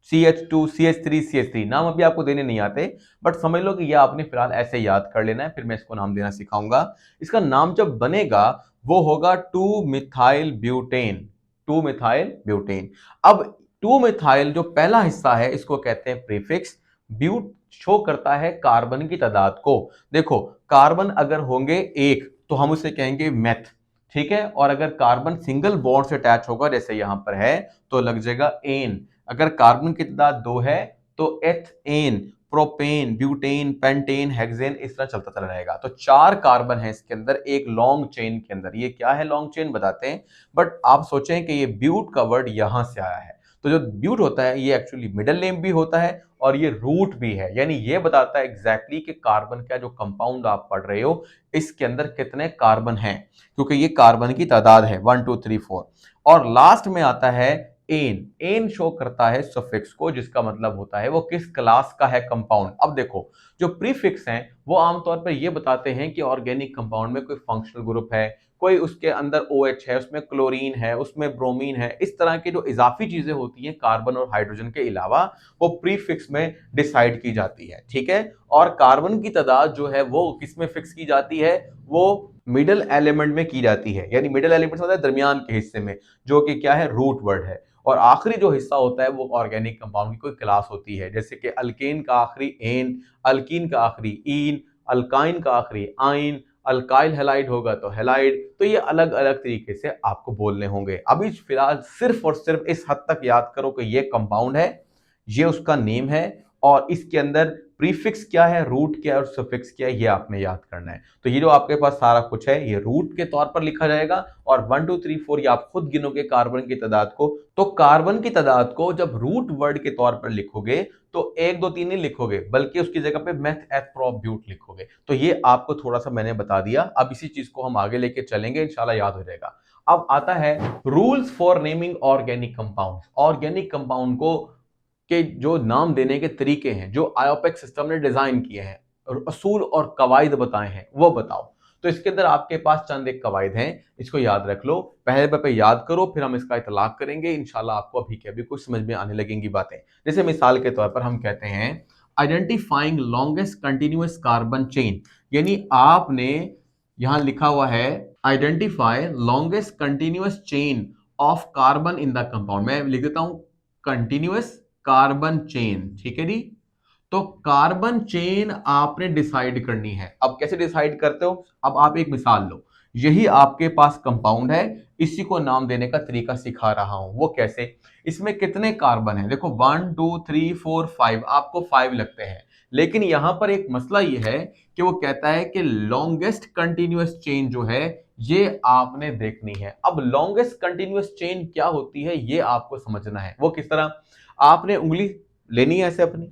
CH2 CH3 CH3। नाम अभी आपको देने नहीं आते, बट समझ लो कि ये आपने फिलहाल ऐसे याद कर लेना है, फिर मैं इसको नाम देना सिखाऊंगा। इसका नाम जब बनेगा वो होगा 2 मिथाइल ब्यूटेन, 2 मिथाइल ब्यूटेन। अब 2 मिथाइल जो पहला हिस्सा है, इसको कहते हैं प्रीफिक्स। ब्यूट शो करता है कार्बन की तादाद को। देखो, कार्बन अगर होंगे 1 तो हम उसे कहेंगे मेथ, ठीक है, और अगर कार्बन सिंगल बॉन्ड से अटैच होगा, जैसे यहां पर है, तो लग जाएगा एन। अगर कार्बन की तादाद 2 है तो ethane, propane, butane, pentane, hexane, इस तरह चलता चला रहेगा। तो 4 कार्बन है इसके अंदर एक लॉन्ग चेन के अंदर। ये क्या है लॉन्ग चेन बताते हैं, बट आप सोचें कि ये ब्यूट का वर्ड यहां से आया है। तो जो ब्यूट होता है ये एक्चुअली मिडिल नेम भी होता है और ये रूट भी है, यानी ये बताता है एग्जैक्टली कि कार्बन का जो कंपाउंड आप पढ़ रहे हो इसके अंदर कितने कार्बन हैं, क्योंकि ये कार्बन की तादाद है 1 2 3 4। और लास्ट में आता है एन। एन शो करता है सफिक्स को, जिसका मतलब होता है वो किस क्लास का है कंपाउंड। अब देखो जो प्रीफिक्स हैं वो आमतौर पर ये बताते हैं कि ऑर्गेनिक कंपाउंड में कोई फंक्शनल ग्रुप है, कोई उसके अंदर OH है, उसमें क्लोरीन है, उसमें ब्रोमीन है, इस तरह की जो इजाफी चीजें होती हैं कार्बन और हाइड्रोजन के अलावा वो प्रीफिक्स में डिसाइड की जाती है। ठीक है, और कार्बन की तादाद जो है वो किसमें फिक्स की जाती है, वो मिडिल एलिमेंट में की जाती है, यानी मिडिल एलिमेंट मतलब दरमियान के हिस्से में, जो कि क्या है रूट वर्ड है। और आखिरी जो हिस्सा होता है वो ऑर्गेनिक कंपाउंड की कोई क्लास होती है, जैसे कि अल्केन का आखिरी एन, अल्कीन का आखिरी ईन, अल्काइन का आखिरी आइन, अल्काइल हैलाइड होगा तो हैलाइड। तो ये अलग अलग तरीके से आपको बोलने होंगे। अभी फिलहाल सिर्फ और सिर्फ इस हद तक याद करो कि ये कंपाउंड है, ये उसका नेम है, और इसके अंदर प्रीफिक्स क्या है, रूट क्या है और सफिक्स क्या है, ये आपने याद करना है। तो ये जो आपके पास सारा कुछ है ये रूट के तौर पर लिखा जाएगा, और 1 2 3 4 ये आप खुद गिनोगे कार्बन की तादाद को। तो कार्बन की तादाद को जब रूट वर्ड के तौर पर लिखोगे तो 1 2 3 नहीं लिखोगे, बल्कि उसकी जगह पे मेथ एथ प्रोप ब्यूट लिखोगे। तो ये आपको थोड़ा सा मैंने बता दिया, अब इसी चीज को हम आगे लेके चलेंगे, इंशाल्लाह याद हो जाएगा। अब आता है rules for naming organic compound. Organic compound को के जो नाम देने के तरीके हैं, जो आयोपेक सिस्टम ने डिजाइन किए हैं, और असूल और कवायद बताए हैं, वो बताओ। तो इसके अंदर आपके पास चंद एक कवायद हैं, इसको याद रख लो, पहले पे याद करो, फिर हम इसका इतलाक करेंगे, इंशाल्लाह आपको अभी के अभी कुछ समझ में आने लगेंगी बातें। जैसे मिसाल के तौर पर हम कहते हैं identifying longest continuous carbon chain, यानी आपने यहां लिखा हुआ है identify longest continuous chain of carbon in the compound. मैं लिख देता हूं कंटिन्यूअस कार्बन चेन। ठीक है जी, तो कार्बन चेन आपने डिसाइड करनी है। अब कैसे डिसाइड करते हो, अब आप एक मिसाल लो, यही आपके पास कंपाउंड है, इसी को नाम देने का तरीका सिखा रहा हूं। वो कैसे, इसमें कितने कार्बन है, देखो 1 2 3 4 5, आपको 5 लगते हैं, लेकिन यहां पर एक मसला ये है कि वो कहता है कि लॉन्गेस्ट कंटिन्यूअस चेन जो है ये आपने देखनी है। अब लॉन्गेस्ट कंटिन्यूअस चेन क्या होती है ये आपको समझना है। वो किस तरह, आपने उंगली लेनी है ऐसे अपनी,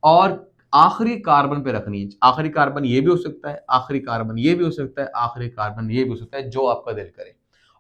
और आखिरी कार्बन पे रखनी है। आखिरी कार्बन ये भी हो सकता है, आखिरी कार्बन ये भी हो सकता है, आखिरी कार्बन ये भी हो सकता है, जो आपका दिल करे।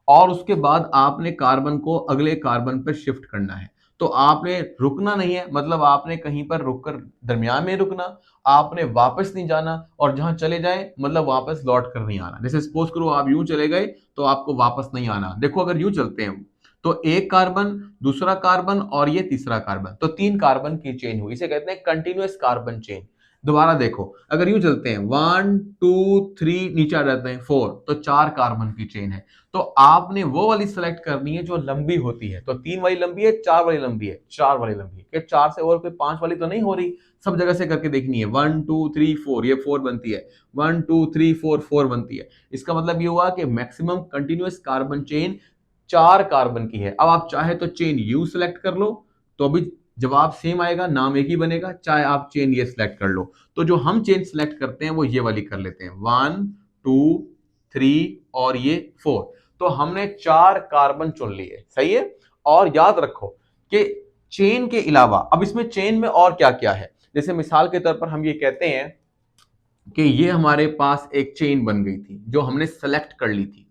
और उसके बाद आपने कार्बन को अगले कार्बन पर शिफ्ट करना है। तो आपने रुकना नहीं है, मतलब आपने कहीं पर रुककर दरमियान में रुकना, आपने वापस नहीं जाना, और जहां चले जाए मतलब वापस लौट कर नहीं आना। जैसे सपोज करो आप यूं चले गए तो आपको वापस नहीं आना। देखो अगर यूं चलते हैं तो एक कार्बन, दूसरा कार्बन और ये तीसरा कार्बन, तो 3 कार्बन की चेन हुई, इसे कहते हैं कंटिन्यूअस कार्बन चेन। दोबारा देखो, अगर यूं चलते हैं 1 2 3 नीचे आ जाते हैं 4, तो 4 कार्बन की चेन है। तो आपने वो वाली सेलेक्ट करनी है जो लंबी होती है। तो 3 वाली लंबी है, 4 वाली लंबी है, 4 वाली लंबी है, कि 4 से और कोई 5 वाली तो नहीं हो रही, सब जगह से करके देखनी है। 1 2 3 4 ये 4 बनती है, 1 2 3 4 4 बनती है। इसका मतलब ये हुआ कि maximum continuous carbon chain 4 carbon की है। अब आप चाहे तो चेन यू सिलेक्ट कर लो, तो अभी जवाब सेम आएगा, नाम एक ही बनेगा, चाहे आप चेन ये सिलेक्ट कर लो। तो जो हम चेन सिलेक्ट करते हैं वो ये वाली कर लेते हैं, 1 2 3 और ये 4। तो हमने 4 कार्बन चुन लिए, सही है। और याद रखो कि चेन के अलावा अब इसमें चेन में और क्या क्या है, जैसे मिसाल के तौर पर हम ये कहते हैं कि ये हमारे पास एक चेन बन गई थी जो हमने सेलेक्ट कर ली थी।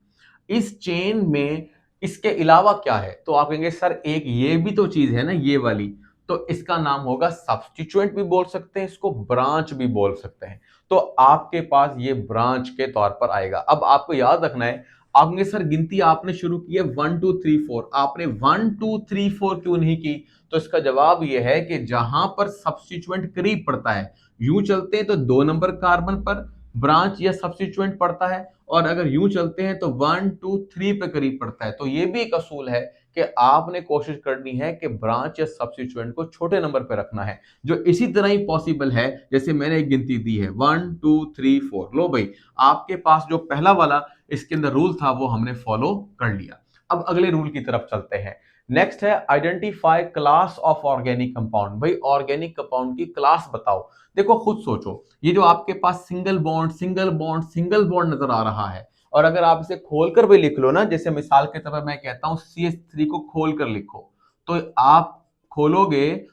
इस चेन में इसके अलावा क्या है, तो आप कहेंगे सर एक ये भी तो चीज है ना, ये वाली, तो इसका नाम होगा सब्स्टिट्यूएंट भी बोल सकते हैं, इसको ब्रांच भी बोल सकते हैं। तो आपके पास ये ब्रांच के तौर पर आएगा। अब आपको याद रखना है, आप कहेंगे सर गिनती आपने शुरू की है 1 2 3 4, आपने 1 2 3 4 क्यों नहीं की, तो इसका जवाब यह है कि जहां पर सब्स्टिट्यूएंट करीब पड़ता है, यूं चलते हैं तो 2 नंबर कार्बन पर ब्रांच या सब्स्टिट्यूएंट पड़ता है, और अगर यूं चलते हैं तो 1 2 3 पे करीब पड़ता है। तो ये भी एक असूल है कि आपने कोशिश करनी है कि ब्रांच या सब्स्टिट्यूएंट को छोटे नंबर पे रखना है, जो इसी तरह ही पॉसिबल है जैसे मैंने एक गिनती दी है 1 2 3 4। लो भाई, आपके पास जो पहला वाला इसके अंदर रूल था वो हमने फॉलो कर लिया। अब अगले रूल की तरफ चलते हैं। नेक्स्ट है identify class of organic compound. भाई ऑर्गेनिक कंपाउंड की क्लास बताओ। देखो खुद सोचो, ये जो आपके पास single bond single bond single bond नजर आ रहा है, और अगर आप इसे खोलकर भी लिख लो ना, जैसे मिसाल के तौर पर मैं कहता हूं CH3 को खोलकर लिखो, तो आप खोलोगे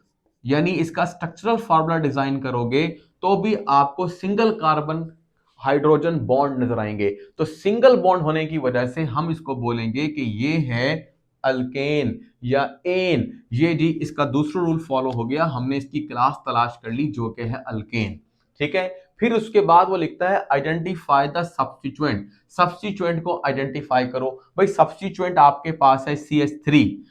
यानी इसका स्ट्रक्चरल फार्मूला डिजाइन करोगे तो भी आपको सिंगल कार्बन हाइड्रोजन बॉन्ड नजर आएंगे। तो सिंगल बॉन्ड होने की वजह से हम इसको बोलेंगे कि ये है अल्केन या एन। ये जी इसका दूसरा रूल फॉलो हो गया, हमने इसकी क्लास तलाश कर ली जो कि है अल्केन। ठीक है, फिर उसके बाद वो लिखता है आइडेंटिफाई द सब्स्टिट्यूएंट। सब्स्टिट्यूएंट को आइडेंटिफाई करो। भाई सब्स्टिट्यूएंट आपके पास है CH3,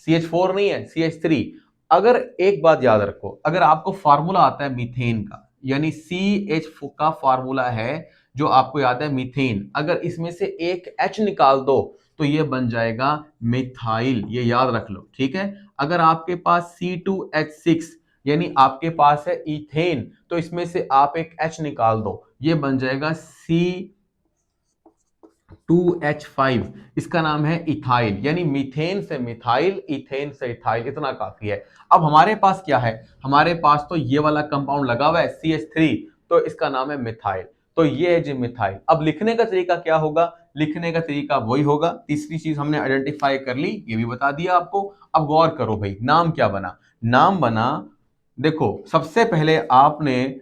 CH4 नहीं है, CH3। अगर एक बात याद रखो, अगर आपको फार्मूला आता है मीथेन का, यानी CH का फार्मूला है जो आपको याद है मीथेन, अगर इसमें से एक H निकाल दो तो ये बन जाएगा मिथाइल, ये याद रख लो। ठीक है, अगर आपके पास C2H6 यानी आपके पास है इथेन, तो इसमें से आप एक H निकाल दो, ये बन जाएगा C2H5, इसका नाम है इथाइल। यानी मीथेन से मिथाइल, इथेन से इथाइल, इतना काफी है। अब हमारे पास क्या है, हमारे पास तो ये वाला कंपाउंड लगा हुआ है CH3, तो इसका नाम है मिथाइल। तो ये है जी मिथाइल। अब लिखने का तरीका क्या होगा, लिखने का तरीका वही होगा। तीसरी चीज हमने आइडेंटिफाई कर ली, ये भी बता दिया आपको। अब गौर करो भाई, नाम क्या बना, नाम बना, देखो सबसे पहले आपने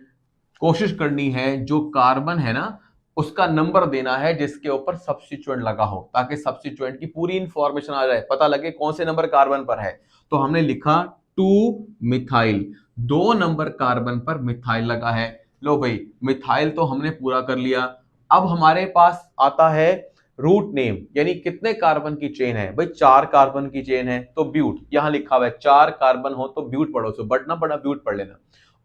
कोशिश करनी है जो कार्बन है ना उसका नंबर देना है जिसके ऊपर सब्स्टिट्यूएंट लगा हो, ताकि सब्स्टिट्यूएंट की पूरी इंफॉर्मेशन आ जाए, पता लगे कौन से नंबर कार्बन पर है। तो हमने लिखा 2 मिथाइल, 2 नंबर कार्बन पर मिथाइल लगा है। लो भाई मिथाइल तो हमने पूरा कर लिया। अब हमारे पास आता है रूट नेम, यानी कितने कार्बन की चेन है। भाई 4 कार्बन की चेन है तो ब्यूट, यहां लिखा हुआ है 4 कार्बन हो तो ब्यूट पढ़ो, सो बट ना पढ़ा ब्यूट पढ़ लेना।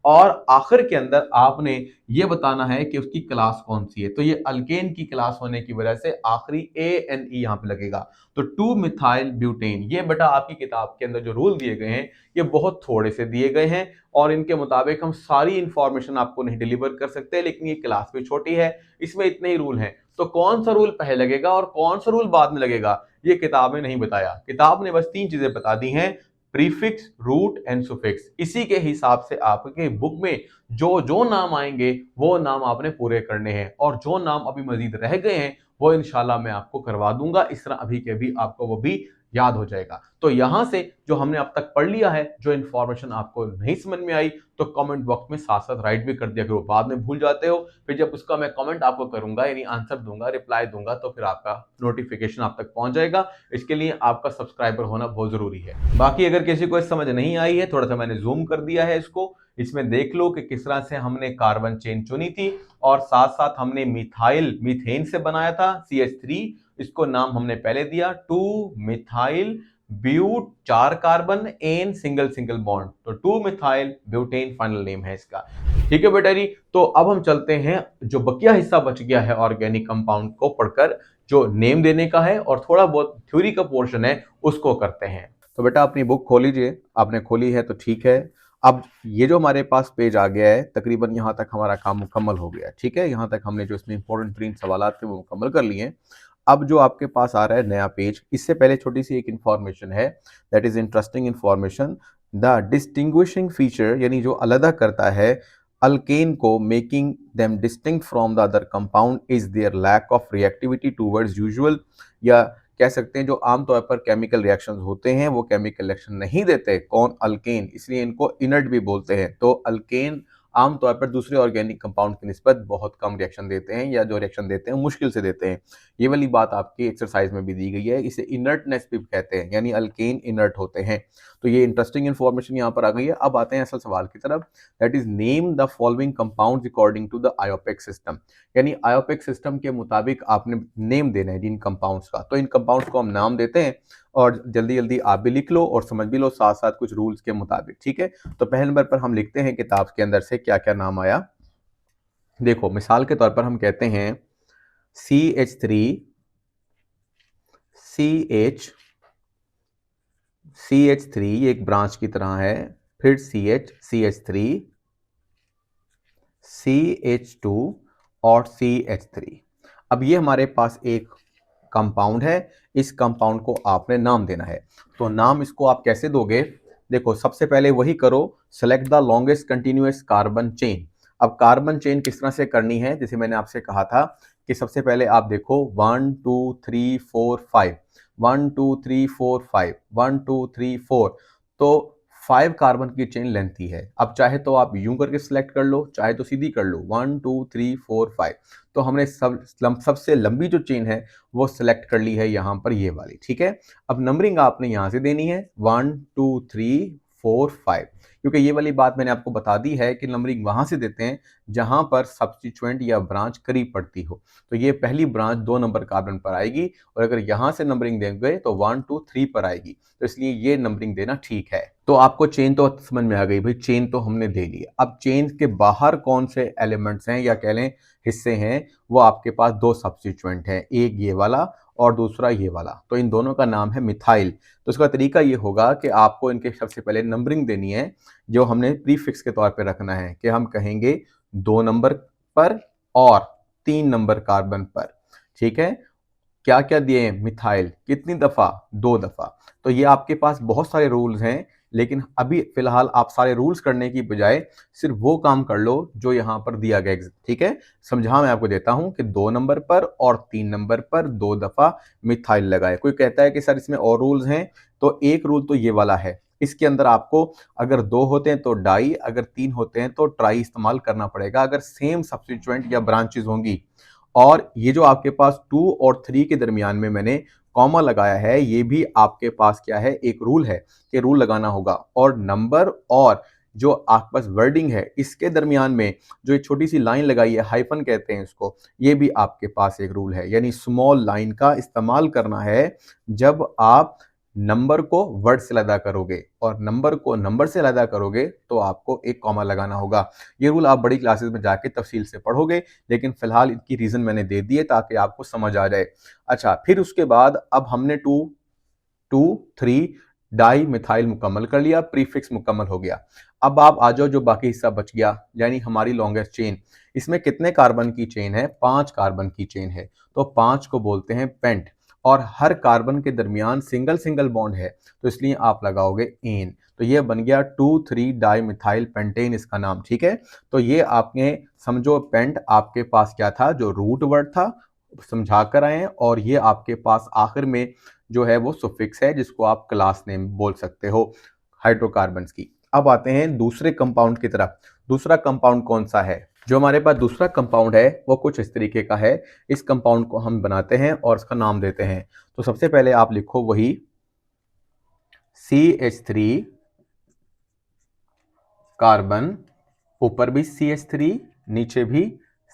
और आखिर के अंदर आपने ये बताना है कि उसकी क्लास कौन सी है। तो ये अल्केन की क्लास होने की वजह से आखिरी ANE यहां पे लगेगा। तो 2 मिथाइल ब्यूटेन। ये बेटा आपकी किताब के अंदर जो रूल दिए गए हैं ये बहुत थोड़े से दिए गए हैं, और इनके मुताबिक हम सारी इंफॉर्मेशन आपको नहीं डिलीवर कर सकते, लेकिन ये क्लास भी छोटी है, इसमें इतने ही रूल हैं। तो कौन सा रूल पहले लगेगा और कौन सा रूल बाद में लगेगा ये किताब ने नहीं बताया। किताब ने बस 3 चीजें बता दी हैं, प्रीफिक्स, रूट एंड सुफिक्स। इसी के हिसाब से आपके बुक में जो जो नाम आएंगे वो नाम आपने पूरे करने हैं, और जो नाम अभी मजीद रह गए हैं वो इंशाल्लाह मैं आपको करवा दूंगा। इस तरह अभी के अभी आपको वो भी याद हो जाएगा। तो यहां से जो हमने अब तक पढ़ लिया है, जो इंफॉर्मेशन आपको नहीं समझ में आई तो कमेंट बॉक्स में साथ साथ राइट भी कर दिया, कि वो बाद में भूल जाते हो। फिर जब उसका मैं कमेंट आपको करूंगा यानी आंसर दूंगा, रिप्लाई दूंगा, तो फिर आपका नोटिफिकेशन आप तक पहुंच जाएगा। इसके लिए आपका सब्सक्राइबर होना बहुत जरूरी है। बाकी अगर किसी को समझ नहीं आई है, थोड़ा सा मैंने जूम कर दिया है इसको, इसमें देख लो कि किस तरह से हमने कार्बन चेन चुनी थी, और साथ साथ हमने मिथाइल मीथेन से बनाया था CH3, इसको नाम हमने पहले दिया 2 मिथाइल ब्यूट, 4 carbon, and single single bond, तो 2 मिथाइल ब्यूटेन फाइनल नेम है इसका। ठीक है बेटा जी, तो अब हम चलते हैं, जो बकिया हिस्सा बच गया है ऑर्गेनिक कंपाउंड को पढ़कर, जो नेम देने का है और थोड़ा बहुत थ्योरी का पोर्शन है उसको करते हैं। तो बेटा अपनी बुक खोल लीजिए, आपने खोली है तो ठीक है। अब ये जो हमारे पास पेज आ गया है, तकरीबन यहाँ तक हमारा काम मुकम्मल हो गया है। ठीक है, यहाँ तक हमने जो इसमें इंपॉर्टेंट 3 सवाल थे वो मुकम्मल कर लिए हैं। अब जो आपके पास आ रहा है नया पेज, इससे पहले छोटी सी एक इंफॉर्मेशन है, that is interesting information. The distinguishing feature, यानी जो अलग करता है अल्केन को, making them distinct from the other compound, is their lack of reactivity towards usual, या कह सकते हैं जो आमतौर पर केमिकल रिएक्शंस होते हैं वो केमिकल रिएक्शन नहीं देते, कौन, अल्केन, इसलिए इनको इनर्ट भी बोलते हैं। तो अल्केन आमतौर पर दूसरे ऑर्गेनिक कंपाउंड की निस्बत बहुत कम रिएक्शन देते हैं, या जो रिएक्शन देते हैं मुश्किल से देते हैं। ये वाली बात आपकी एक्सरसाइज में भी दी गई है, इसे इनर्टनेस भी कहते हैं, यानी अल्केन इनर्ट होते हैं। तो ये इंटरेस्टिंग इंफॉर्मेशन यहाँ पर आ गई है। अब आते हैं असल सवाल की तरफ, that is name the following compounds according to the IUPAC system, यानी आयोपेक सिस्टम के मुताबिक आपने नेम देना है जिन कंपाउंड्स का। तो इन कंपाउंड्स को हम नाम देते हैं, और जल्दी जल्दी आप भी लिख लो और समझ भी लो साथ साथ कुछ रूल्स के मुताबिक। ठीक है, तो पहले नंबर पर हम लिखते हैं किताब के अंदर से क्या क्या नाम आया। देखो मिसाल के तौर पर हम कहते हैं CH3, CH, CH3 ये एक ब्रांच की तरह है, फिर CH, CH3, CH2 और CH3। अब ये हमारे पास एक कंपाउंड है, इस कंपाउंड को आपने नाम देना है। तो नाम इसको आप कैसे दोगे? देखो, सबसे पहले वही करो, select the longest continuous carbon chain. अब कार्बन चेन किस तरह से करनी है, जैसे मैंने आपसे कहा था कि सबसे पहले आप देखो 1 2 3 4 5, 1 2 3 4 5, 1 2 3 4, तो 5 कार्बन की चेन लेंथी है। अब चाहे तो आप यूं करके सिलेक्ट कर लो, चाहे तो सीधी कर लो, 1 2 3 4 5। तो हमने सबसे लंबी जो चेन है वो सिलेक्ट कर ली है यहाँ पर, ये वाली, ठीक है। अब नंबरिंग आपने यहाँ से देनी है 1 2 3 4 5, क्योंकि ये वाली बात मैंने आपको बता दी है कि नंबरिंग वहां से देते हैं जहां पर सब्स्टिट्यूएंट या ब्रांच करीब पड़ती हो। तो ये पहली ब्रांच 2 नंबर कार्बन पर आएगी, और अगर यहां से नंबरिंग देंगे तो 1 2 3 पर आएगी, तो इसलिए ये नंबरिंग देना ठीक है। तो आपको चेन तो समझ में आ गई भाई, चेन तो हमने दे ली। अब चेन के बाहर कौन से एलिमेंट्स हैं या कह लें हिस्से हैं, वो आपके पास दो सब्स्टिट्यूएंट हैं, एक ये वाला और दूसरा ये वाला। तो इन दोनों का नाम है मिथाइल। तो इसका तरीका ये होगा कि आपको इनके सबसे पहले नंबरिंग देनी है, जो हमने प्रीफिक्स के तौर पे रखना है कि हम कहेंगे 2 नंबर पर और 3 नंबर कार्बन पर, ठीक है। क्या क्या दिए? मिथाइल कितनी दफा? 2 दफा। तो ये आपके पास बहुत सारे रूल्स हैं, लेकिन अभी फिलहाल आप सारे रूल्स करने की बजाय सिर्फ वो काम कर लो जो यहाँ पर दिया गया, ठीक है। समझा मैं आपको देता हूं कि 2 नंबर पर और 3 नंबर पर 2 दफा मिथाइल लगाए। कोई कहता है कि सर इसमें और रूल्स हैं, तो एक रूल तो ये वाला है, इसके अंदर आपको अगर 2 होते हैं तो डाई, अगर 3 होते हैं तो ट्राई इस्तेमाल करना पड़ेगा, अगर सेम सब्स्टिट्यूएंट या ब्रांचेस होंगी। और ये जो आपके पास 2 और 3 के दरमियान में मैंने कॉमा लगाया है, ये भी आपके पास क्या है, एक रूल है कि रूल लगाना होगा। और नंबर और जो आपके पास वर्डिंग है, इसके दरमियान में जो एक छोटी सी लाइन लगाई है, हाइफन कहते हैं इसको, ये भी आपके पास एक रूल है। यानी स्मॉल लाइन का इस्तेमाल करना है जब आप नंबर को वर्ड से अलग करोगे और नंबर को नंबर से अलग करोगे, तो आपको एक कॉमा लगाना होगा। ये रूल आप बड़ी क्लासेस में जाके तफसील से पढ़ोगे, लेकिन फिलहाल इनकी रीजन मैंने दे दी है ताकि आपको समझ आ जाए। अच्छा, फिर उसके बाद अब हमने 2 2 3 डाई मिथाइल मुकम्मल कर लिया, प्रीफिक्स मुकम्मल हो गया। अब आप आ जाओ जो बाकी हिस्सा बच गया, यानी हमारी लॉन्गेस्ट चेन। इसमें कितने कार्बन की चेन है? 5 कार्बन की चेन है। तो 5 को बोलते हैं पेंट, और हर कार्बन के दरमियान सिंगल सिंगल बॉन्ड है, तो इसलिए आप लगाओगे एन। तो ये बन गया 2 3 डाई मिथाइल पेंटेन, इसका नाम, ठीक है। तो ये आपने समझो, पेंट आपके पास क्या था, जो रूट वर्ड था, समझा कर आए हैं। और ये आपके पास आखिर में जो है वो सुफिक्स है, जिसको आप क्लास नेम बोल सकते हो हाइड्रोकार्बन्स की। अब आते हैं दूसरे कंपाउंड की तरफ। दूसरा कंपाउंड कौन सा है? जो हमारे पास दूसरा कंपाउंड है वो कुछ इस तरीके का है। इस कंपाउंड को हम बनाते हैं और इसका नाम देते हैं। तो सबसे पहले आप लिखो वही CH3 कार्बन, ऊपर भी CH3, नीचे भी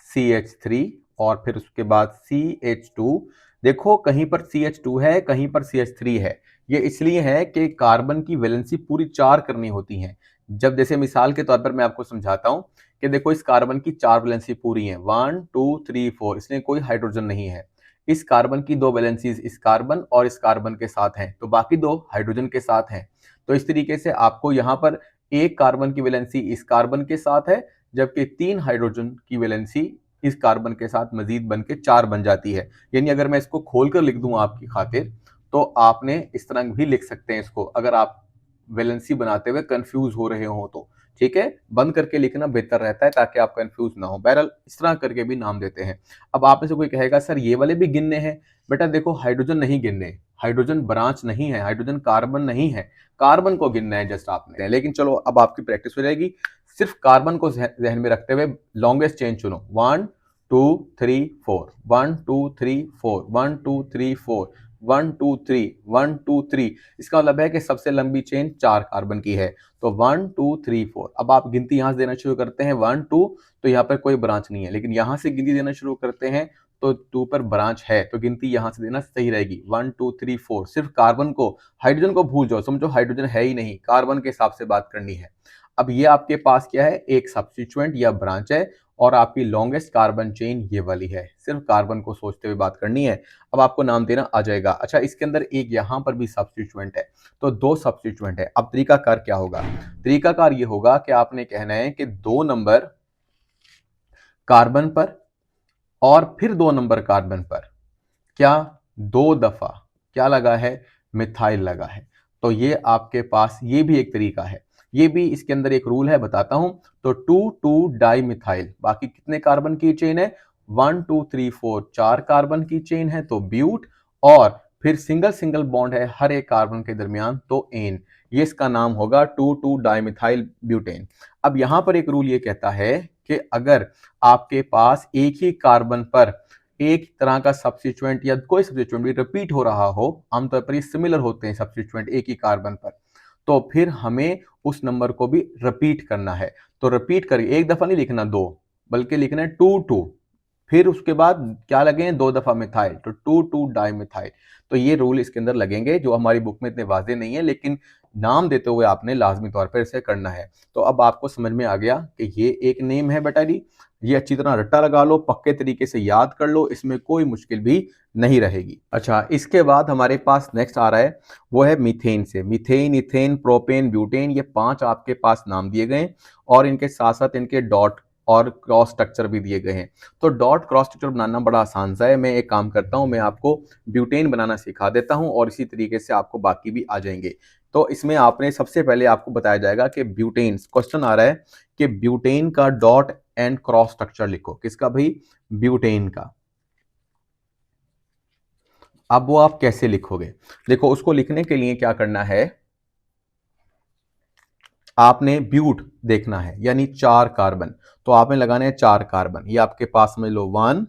CH3, और फिर उसके बाद CH2। देखो, कहीं पर CH2 है, कहीं पर CH3 है। ये इसलिए है कि कार्बन की वैलेंसी पूरी 4 करनी होती है। जब जैसे मिसाल के तौर पर मैं आपको समझाता हूं कि देखो, इस कार्बन की 4 वैलेंसी पूरी है, 1 2 3 4, इसलिए कोई हाइड्रोजन नहीं है। इस कार्बन की 2 वैलेंसीज इस कार्बन और इस कार्बन के साथ हैं, तो बाकी 2 हाइड्रोजन के साथ हैं। तो इस तरीके से आपको यहां पर एक कार्बन की वैलेंसी इस कार्बन के साथ है, जबकि 3 हाइड्रोजन की वैलेंसी इस कार्बन के साथ मजीद बन के 4 बन जाती है। यानी अगर मैं इसको खोलकर लिख दूं आपकी खातिर, तो आपने इस तरह भी लिख सकते हैं इसको, अगर आप वैलेंसी बनाते हुए कंफ्यूज हो रहे हो तो, ठीक है। बंद करके लिखना बेहतर रहता है ताकि आप कंफ्यूज ना हो। बहरहाल इस तरह करके भी नाम देते हैं। अब आप में से कोई कहेगा सर ये वाले भी गिनने हैं? बेटा देखो, हाइड्रोजन नहीं गिनने, हाइड्रोजन ब्रांच नहीं है, हाइड्रोजन कार्बन नहीं है, कार्बन को गिनना है जस्ट आपने। लेकिन चलो, अब आपकी प्रैक्टिस हो जाएगी। सिर्फ कार्बन को जहन में रखते हुए लॉन्गेस्ट चेन चुनो, 1 2 3 4, 1 2 3 4, 1 2 3 4, 1 2 3, 1 2 3। इसका मतलब है कि सबसे लंबी चेन 4 कार्बन की है। तो 1 2 3 4। अब आप गिनती यहां से देना शुरू करते हैं 1 2, तो यहाँ पर कोई ब्रांच नहीं है, लेकिन यहां से गिनती देना शुरू करते हैं तो 2 पर ब्रांच है, तो गिनती यहां से देना सही रहेगी, 1 2 3 4। सिर्फ कार्बन को, हाइड्रोजन को भूल जाओ, समझो हाइड्रोजन है ही नहीं, कार्बन के हिसाब से बात करनी है। अब ये आपके पास क्या है, एक सब्स्टिट्यूएंट या ब्रांच है, और आपकी लॉन्गेस्ट कार्बन चेन ये वाली है। सिर्फ कार्बन को सोचते हुए बात करनी है। अब आपको नाम देना आ जाएगा। अच्छा, इसके अंदर एक यहां पर भी सब्स्टिट्यूएंट है, तो 2 सब्स्टिट्यूएंट है। अब तरीकाकार क्या होगा? तरीकाकार ये होगा कि आपने कहना है कि 2 नंबर कार्बन पर और फिर 2 नंबर कार्बन पर क्या 2 दफा क्या लगा है, मिथाइल लगा है। तो ये आपके पास ये भी एक तरीका है, ये भी इसके अंदर एक रूल है, बताता हूं। तो 2 डाई मिथाइल, बाकी कितने कार्बन की चेन है, 1 2 3 4 4 कार्बन की चेन है, तो ब्यूट, और फिर सिंगल सिंगल बॉन्ड है हर एक कार्बन के दरमियान, तो एन, ये इसका नाम होगा 2 डाई मिथाइल ब्यूटेन। अब यहां पर एक रूल ये कहता है कि अगर आपके पास एक ही कार्बन पर एक तरह का सब्स्टिट्यूएंट या कोई सब्स्टिट्यूएंट भी रिपीट हो रहा हो, आमतौर पर ये सिमिलर होते हैं सब्स्टिट्यूएंट एक ही कार्बन पर, तो फिर हमें उस नंबर को भी रिपीट करना है। तो रिपीट करिए, एक दफा नहीं लिखना दो, बल्कि लिखना है 2 फिर उसके बाद क्या लगेंगे, 2 दफा मिथाइल, तो 2 डाई मिथाइल। तो ये रूल इसके अंदर लगेंगे जो हमारी बुक में इतने वाजे नहीं है, लेकिन नाम देते हुए आपने लाजमी तौर पर इसे करना है। तो अब आपको समझ में आ गया कि ये एक नेम है बेटा जी, ये अच्छी तरह रट्टा लगा लो, पक्के तरीके से याद कर लो, इसमें कोई मुश्किल भी नहीं रहेगी। अच्छा, इसके बाद हमारे पास नेक्स्ट आ रहा है, वो है मीथेन से। मीथेन, इथेन, प्रोपेन, ब्यूटेन, ये 5 आपके पास नाम दिए गए हैं और इनके साथ साथ इनके डॉट और क्रॉस स्ट्रक्चर भी दिए गए हैं। तो डॉट क्रॉस स्ट्रक्चर बनाना बड़ा आसान सा है, मैं एक काम करता हूं, मैं आपको ब्यूटेन बनाना सिखा देता हूं और इसी तरीके से आपको बाकी भी आ जाएंगे। तो इसमें आपने सबसे पहले आपको बताया जाएगा कि ब्यूटेन, क्वेश्चन आ रहा है कि ब्यूटेन का डॉट एंड क्रॉस स्ट्रक्चर लिखो। किसका भाई, ब्यूटेन का। अब वो आप कैसे लिखोगे, देखो उसको लिखने के लिए क्या करना है, आपने ब्यूट देखना है यानी 4 कार्बन, तो आपने लगाने हैं 4 कार्बन, ये आपके पास में लो 1,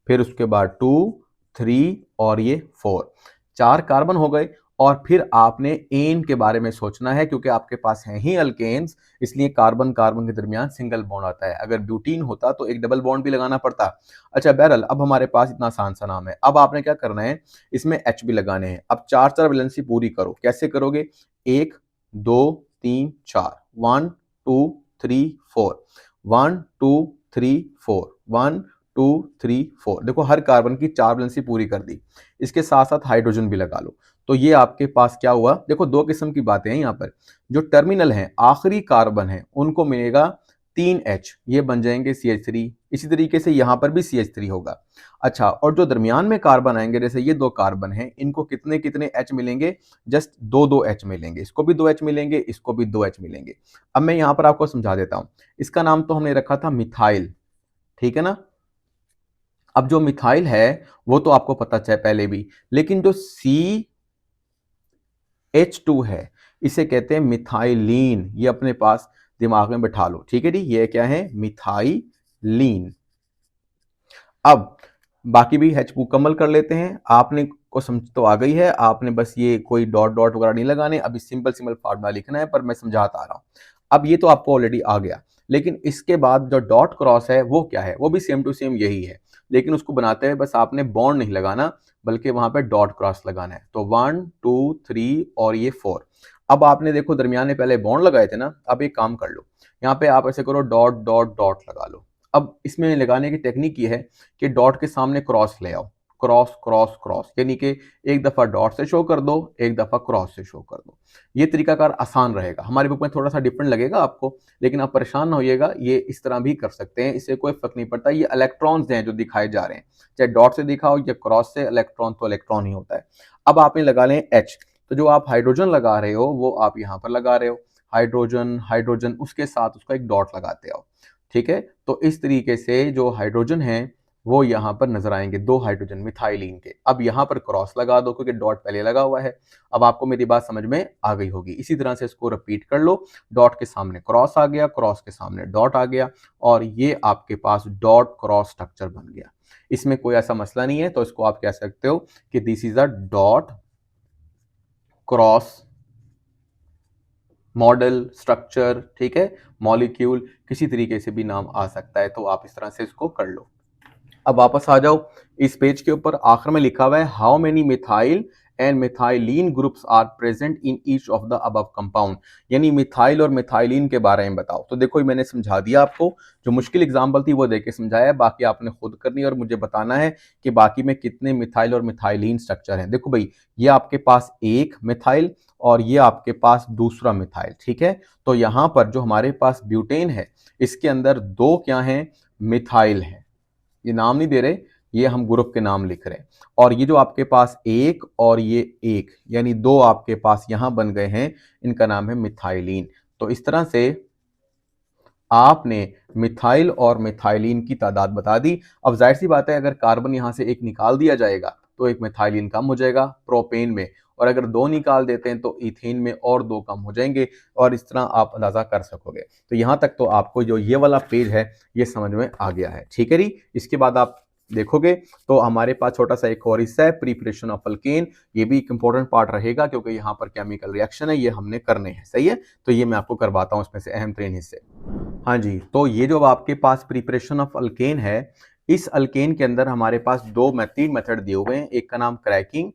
फिर उसके बाद 2 3 और ये 4, 4 कार्बन हो गए। और फिर आपने एन के बारे में सोचना है, क्योंकि आपके पास हैं ही अल्केन्स, इसलिए कार्बन कार्बन के दरमियान सिंगल बॉन्ड आता है। अगर ब्यूटीन होता तो एक डबल बॉन्ड भी लगाना पड़ता। अच्छा बहरहाल, अब हमारे पास इतना आसान सा नाम है, अब आपने क्या करना है, इसमें एच भी लगाने हैं। अब 4 वैलेंसी पूरी करो, कैसे करोगे, 1 2 3 4, 1 2 3 4, 1 2 3 4, 1 2 3 4, देखो हर कार्बन की 4 वैलेंसी पूरी कर दी। इसके साथ साथ हाइड्रोजन भी लगा लो। तो ये आपके पास क्या हुआ, देखो 2 किस्म की बातें हैं यहाँ पर, जो टर्मिनल हैं, आखिरी कार्बन है, उनको मिलेगा 3H, ये बन जाएंगे CH3। इसी तरीके से यहाँ पर भी CH3 होगा। अच्छा, और जो दरमियान में कार्बन आएंगे, जैसे ये 2 कार्बन हैं, इनको कितने कितने H मिलेंगे, जस्ट 2 H मिलेंगे, इसको भी 2H मिलेंगे, इसको भी 2H मिलेंगे। अब मैं यहाँ पर आपको समझा देता हूँ, इसका नाम तो हमने रखा था मिथाइल, ठीक है ना। अब जो मिथाइल है वो तो आपको पता है पहले भी, लेकिन जो CH2 है इसे कहते हैं मिथाइलीन, ये अपने पास दिमाग में बैठा लो, ठीक है जी, ये क्या है, मिथाइलीन। अब बाकी भी H मुकम्मल कर लेते हैं, आपने को समझ तो आ गई है, आपने बस ये कोई डॉट डॉट वगैरह नहीं लगाने, अभी सिंपल सिंपल फार्मूला लिखना है, पर मैं समझाता आ रहा हूं। अब ये तो आपको ऑलरेडी आ गया, लेकिन इसके बाद जो डॉट क्रॉस है वो क्या है, वो भी सेम टू सेम यही है, लेकिन उसको बनाते हुए बस आपने बॉन्ड नहीं लगाना, बल्कि वहां पे डॉट क्रॉस लगाना है। तो 1 2 3 और ये 4। अब आपने देखो दरमियान में पहले बॉन्ड लगाए थे ना, अब एक काम कर लो, यहाँ पे आप ऐसे करो, डॉट डॉट डॉट लगा लो। अब इसमें लगाने की टेक्निक ये है कि डॉट के सामने क्रॉस ले आओ, क्रॉस क्रॉस क्रॉस, यानी कि एक दफा डॉट से शो कर दो, एक दफा क्रॉस से शो कर दो। ये तरीकाकार आसान रहेगा, हमारी बुक में थोड़ा सा डिफरेंट लगेगा आपको, लेकिन आप परेशान ना होइएगा, ये इस तरह भी कर सकते हैं, इससे कोई फर्क नहीं पड़ता। ये इलेक्ट्रॉन्स हैं जो दिखाए जा रहे हैं, चाहे डॉट से दिखाओ या क्रॉस से, इलेक्ट्रॉन तो इलेक्ट्रॉन ही होता है। अब आपने लगा लें एच, तो जो आप हाइड्रोजन लगा रहे हो वो आप यहाँ पर लगा रहे हो, हाइड्रोजन हाइड्रोजन, उसके साथ उसका एक डॉट लगाते हो, ठीक है। तो इस तरीके से जो हाइड्रोजन है वो यहाँ पर नजर आएंगे, 2 हाइड्रोजन मिथाइलिन के। अब यहाँ पर क्रॉस लगा दो क्योंकि डॉट पहले लगा हुआ है। अब आपको मेरी बात समझ में आ गई होगी, इसी तरह से इसको रिपीट कर लो, डॉट के सामने क्रॉस आ गया, क्रॉस के सामने डॉट आ गया, और ये आपके पास डॉट क्रॉस स्ट्रक्चर बन गया। इसमें कोई ऐसा मसला नहीं है, तो इसको आप कह सकते हो कि this is a dot cross model structure, ठीक है, मॉलिक्यूल, किसी तरीके से भी नाम आ सकता है, तो आप इस तरह से इसको कर लो। अब वापस आ जाओ, इस पेज के ऊपर आखिर में लिखा हुआ है how many methyl and methylene groups are present in each of the above compound, यानी मिथाइल और मिथाइलिन के बारे में बताओ। तो देखो मैंने समझा दिया आपको, जो मुश्किल एग्जांपल थी वो देके समझाया है, बाकी आपने खुद करनी है और मुझे बताना है कि बाकी में कितने मिथाइल और मिथाइलिन स्ट्रक्चर हैं। देखो भाई, ये आपके पास एक मिथाइल और ये आपके पास दूसरा मिथाइल, ठीक है। तो यहाँ पर जो हमारे पास ब्यूटेन है, इसके अंदर 2 क्या हैं, मिथाइल है, ये नाम नहीं दे रहे, ये हम ग्रुप के नाम लिख रहे हैं। और ये जो आपके पास एक और ये एक, यानी दो आपके पास यहां बन गए हैं, इनका नाम है मिथाइलिन। तो इस तरह से आपने मिथाइल और मिथाइलिन की तादाद बता दी। अब जाहिर सी बात है, अगर कार्बन यहां से एक निकाल दिया जाएगा तो एक मिथाइलिन कम हो जाएगा प्रोपेन में, और अगर दो निकाल देते हैं तो इथेन में और दो कम हो जाएंगे, और इस तरह आप अंदाजा कर सकोगे। तो यहां तक तो आपको जो ये वाला पेज है ये समझ में आ गया है, ठीक है जी। इसके बाद आप देखोगे तो हमारे पास छोटा सा एक और हिस्सा है, प्रिपरेशन ऑफ अल्केन। ये भी एक इंपॉर्टेंट पार्ट रहेगा क्योंकि यहाँ पर केमिकल रिएक्शन है, ये हमने करने हैं, सही है। तो ये मैं आपको करवाता हूँ इसमें से अहम तरीन हिस्से। हाँ जी, तो ये जो आपके पास प्रिपरेशन ऑफ अल्केन है, इस अल्केन के अंदर हमारे पास तीन मेथड दिए हुए हैं। एक का नाम क्रैकिंग,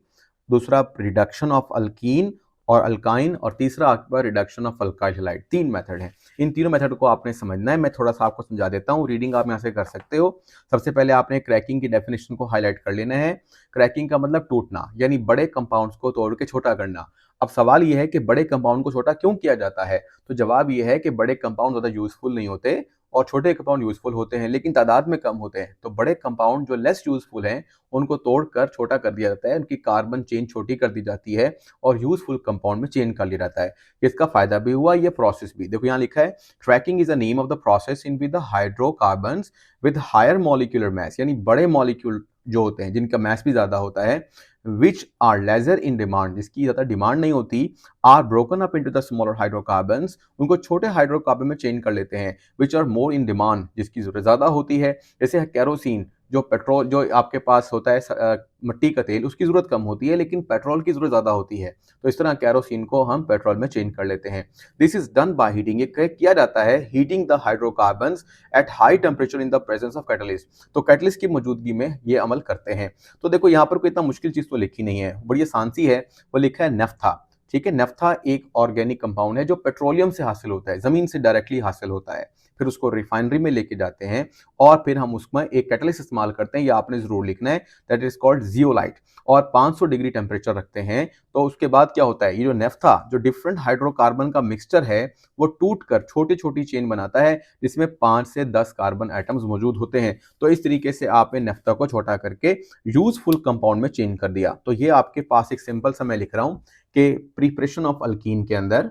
दूसरा रिडक्शन ऑफ अल्कीन और अल्काइन, और तीसरा आपके पास रिडक्शन ऑफ अल्काइल हैलाइड। तीन मेथड हैं। इन तीनों मेथड को आपने समझना है। मैं थोड़ा सा आपको समझा देता हूँ, रीडिंग आप यहाँ से कर सकते हो। सबसे पहले आपने क्रैकिंग की डेफिनेशन को हाईलाइट कर लेना है। क्रैकिंग का मतलब टूटना, यानी बड़े कंपाउंड्स को तोड़ के छोटा करना। अब सवाल यह है कि बड़े कंपाउंड को छोटा क्यों किया जाता है, तो जवाब यह है कि बड़े कंपाउंड ज़्यादा यूजफुल नहीं होते और छोटे कंपाउंड यूजफुल होते हैं, लेकिन तादाद में कम होते हैं। तो बड़े कंपाउंड जो लेस यूजफुल हैं उनको तोड़कर छोटा कर दिया जाता है, उनकी कार्बन चेन छोटी कर दी जाती है और यूजफुल कंपाउंड में चेंज कर लिया जाता है। इसका फायदा भी हुआ, ये प्रोसेस भी। देखो यहाँ लिखा है, cracking is the name of the process in with the hydrocarbons with higher molecular mass, यानी बड़े मॉलिक्यूल जो होते हैं जिनका मास भी ज्यादा होता है, which are lesser in demand, जिसकी ज्यादा डिमांड नहीं होती, are broken up into the smaller hydrocarbons, उनको छोटे हाइड्रोकार्बन में चेंज कर लेते हैं, which are more in demand, जिसकी जरूरत ज्यादा होती है। जैसे कैरोसिन, जो पेट्रोल जो आपके पास होता है मिट्टी का तेल, उसकी जरूरत कम होती है लेकिन पेट्रोल की जरूरत ज्यादा होती है। तो इस तरह कैरोसिन को हम पेट्रोल में चेंज कर लेते हैं। This is done by heating, ये किया जाता है heating the hydrocarbons at high temperature in the presence of catalyst. तो कैटलिस्ट की मौजूदगी में ये अमल करते हैं। तो देखो यहाँ पर कोई इतना मुश्किल चीज तो लिखी नहीं है, बड़ी आसान सी है। वो लिखा है नेफ्था, ठीक है। नेफ्था एक ऑर्गेनिक कंपाउंड है जो पेट्रोलियम से हासिल होता है, जमीन से डायरेक्टली हासिल होता है। फिर उसको रिफाइनरी में लेके जाते हैं और फिर हम उसमें एक कैटलिस्ट इस्तेमाल करते हैं, ये आपने जरूर लिखना है, दैट इज कॉल्ड जियोलाइट, और 500 डिग्री टेम्परेचर रखते हैं। तो उसके बाद क्या होता है, ये जो नेफ्था जो डिफरेंट हाइड्रोकार्बन का मिक्सचर है वो टूट कर छोटी छोटी चेन बनाता है जिसमें 5 से 10 कार्बन एटम्स मौजूद होते हैं। तो इस तरीके से आपने नेफ्था को छोटा करके यूजफुल कंपाउंड में चेंज कर दिया। तो ये आपके पास एक सिंपल सा मैं लिख रहा हूं कि प्रिपरेशन ऑफ अल्कीन के अंदर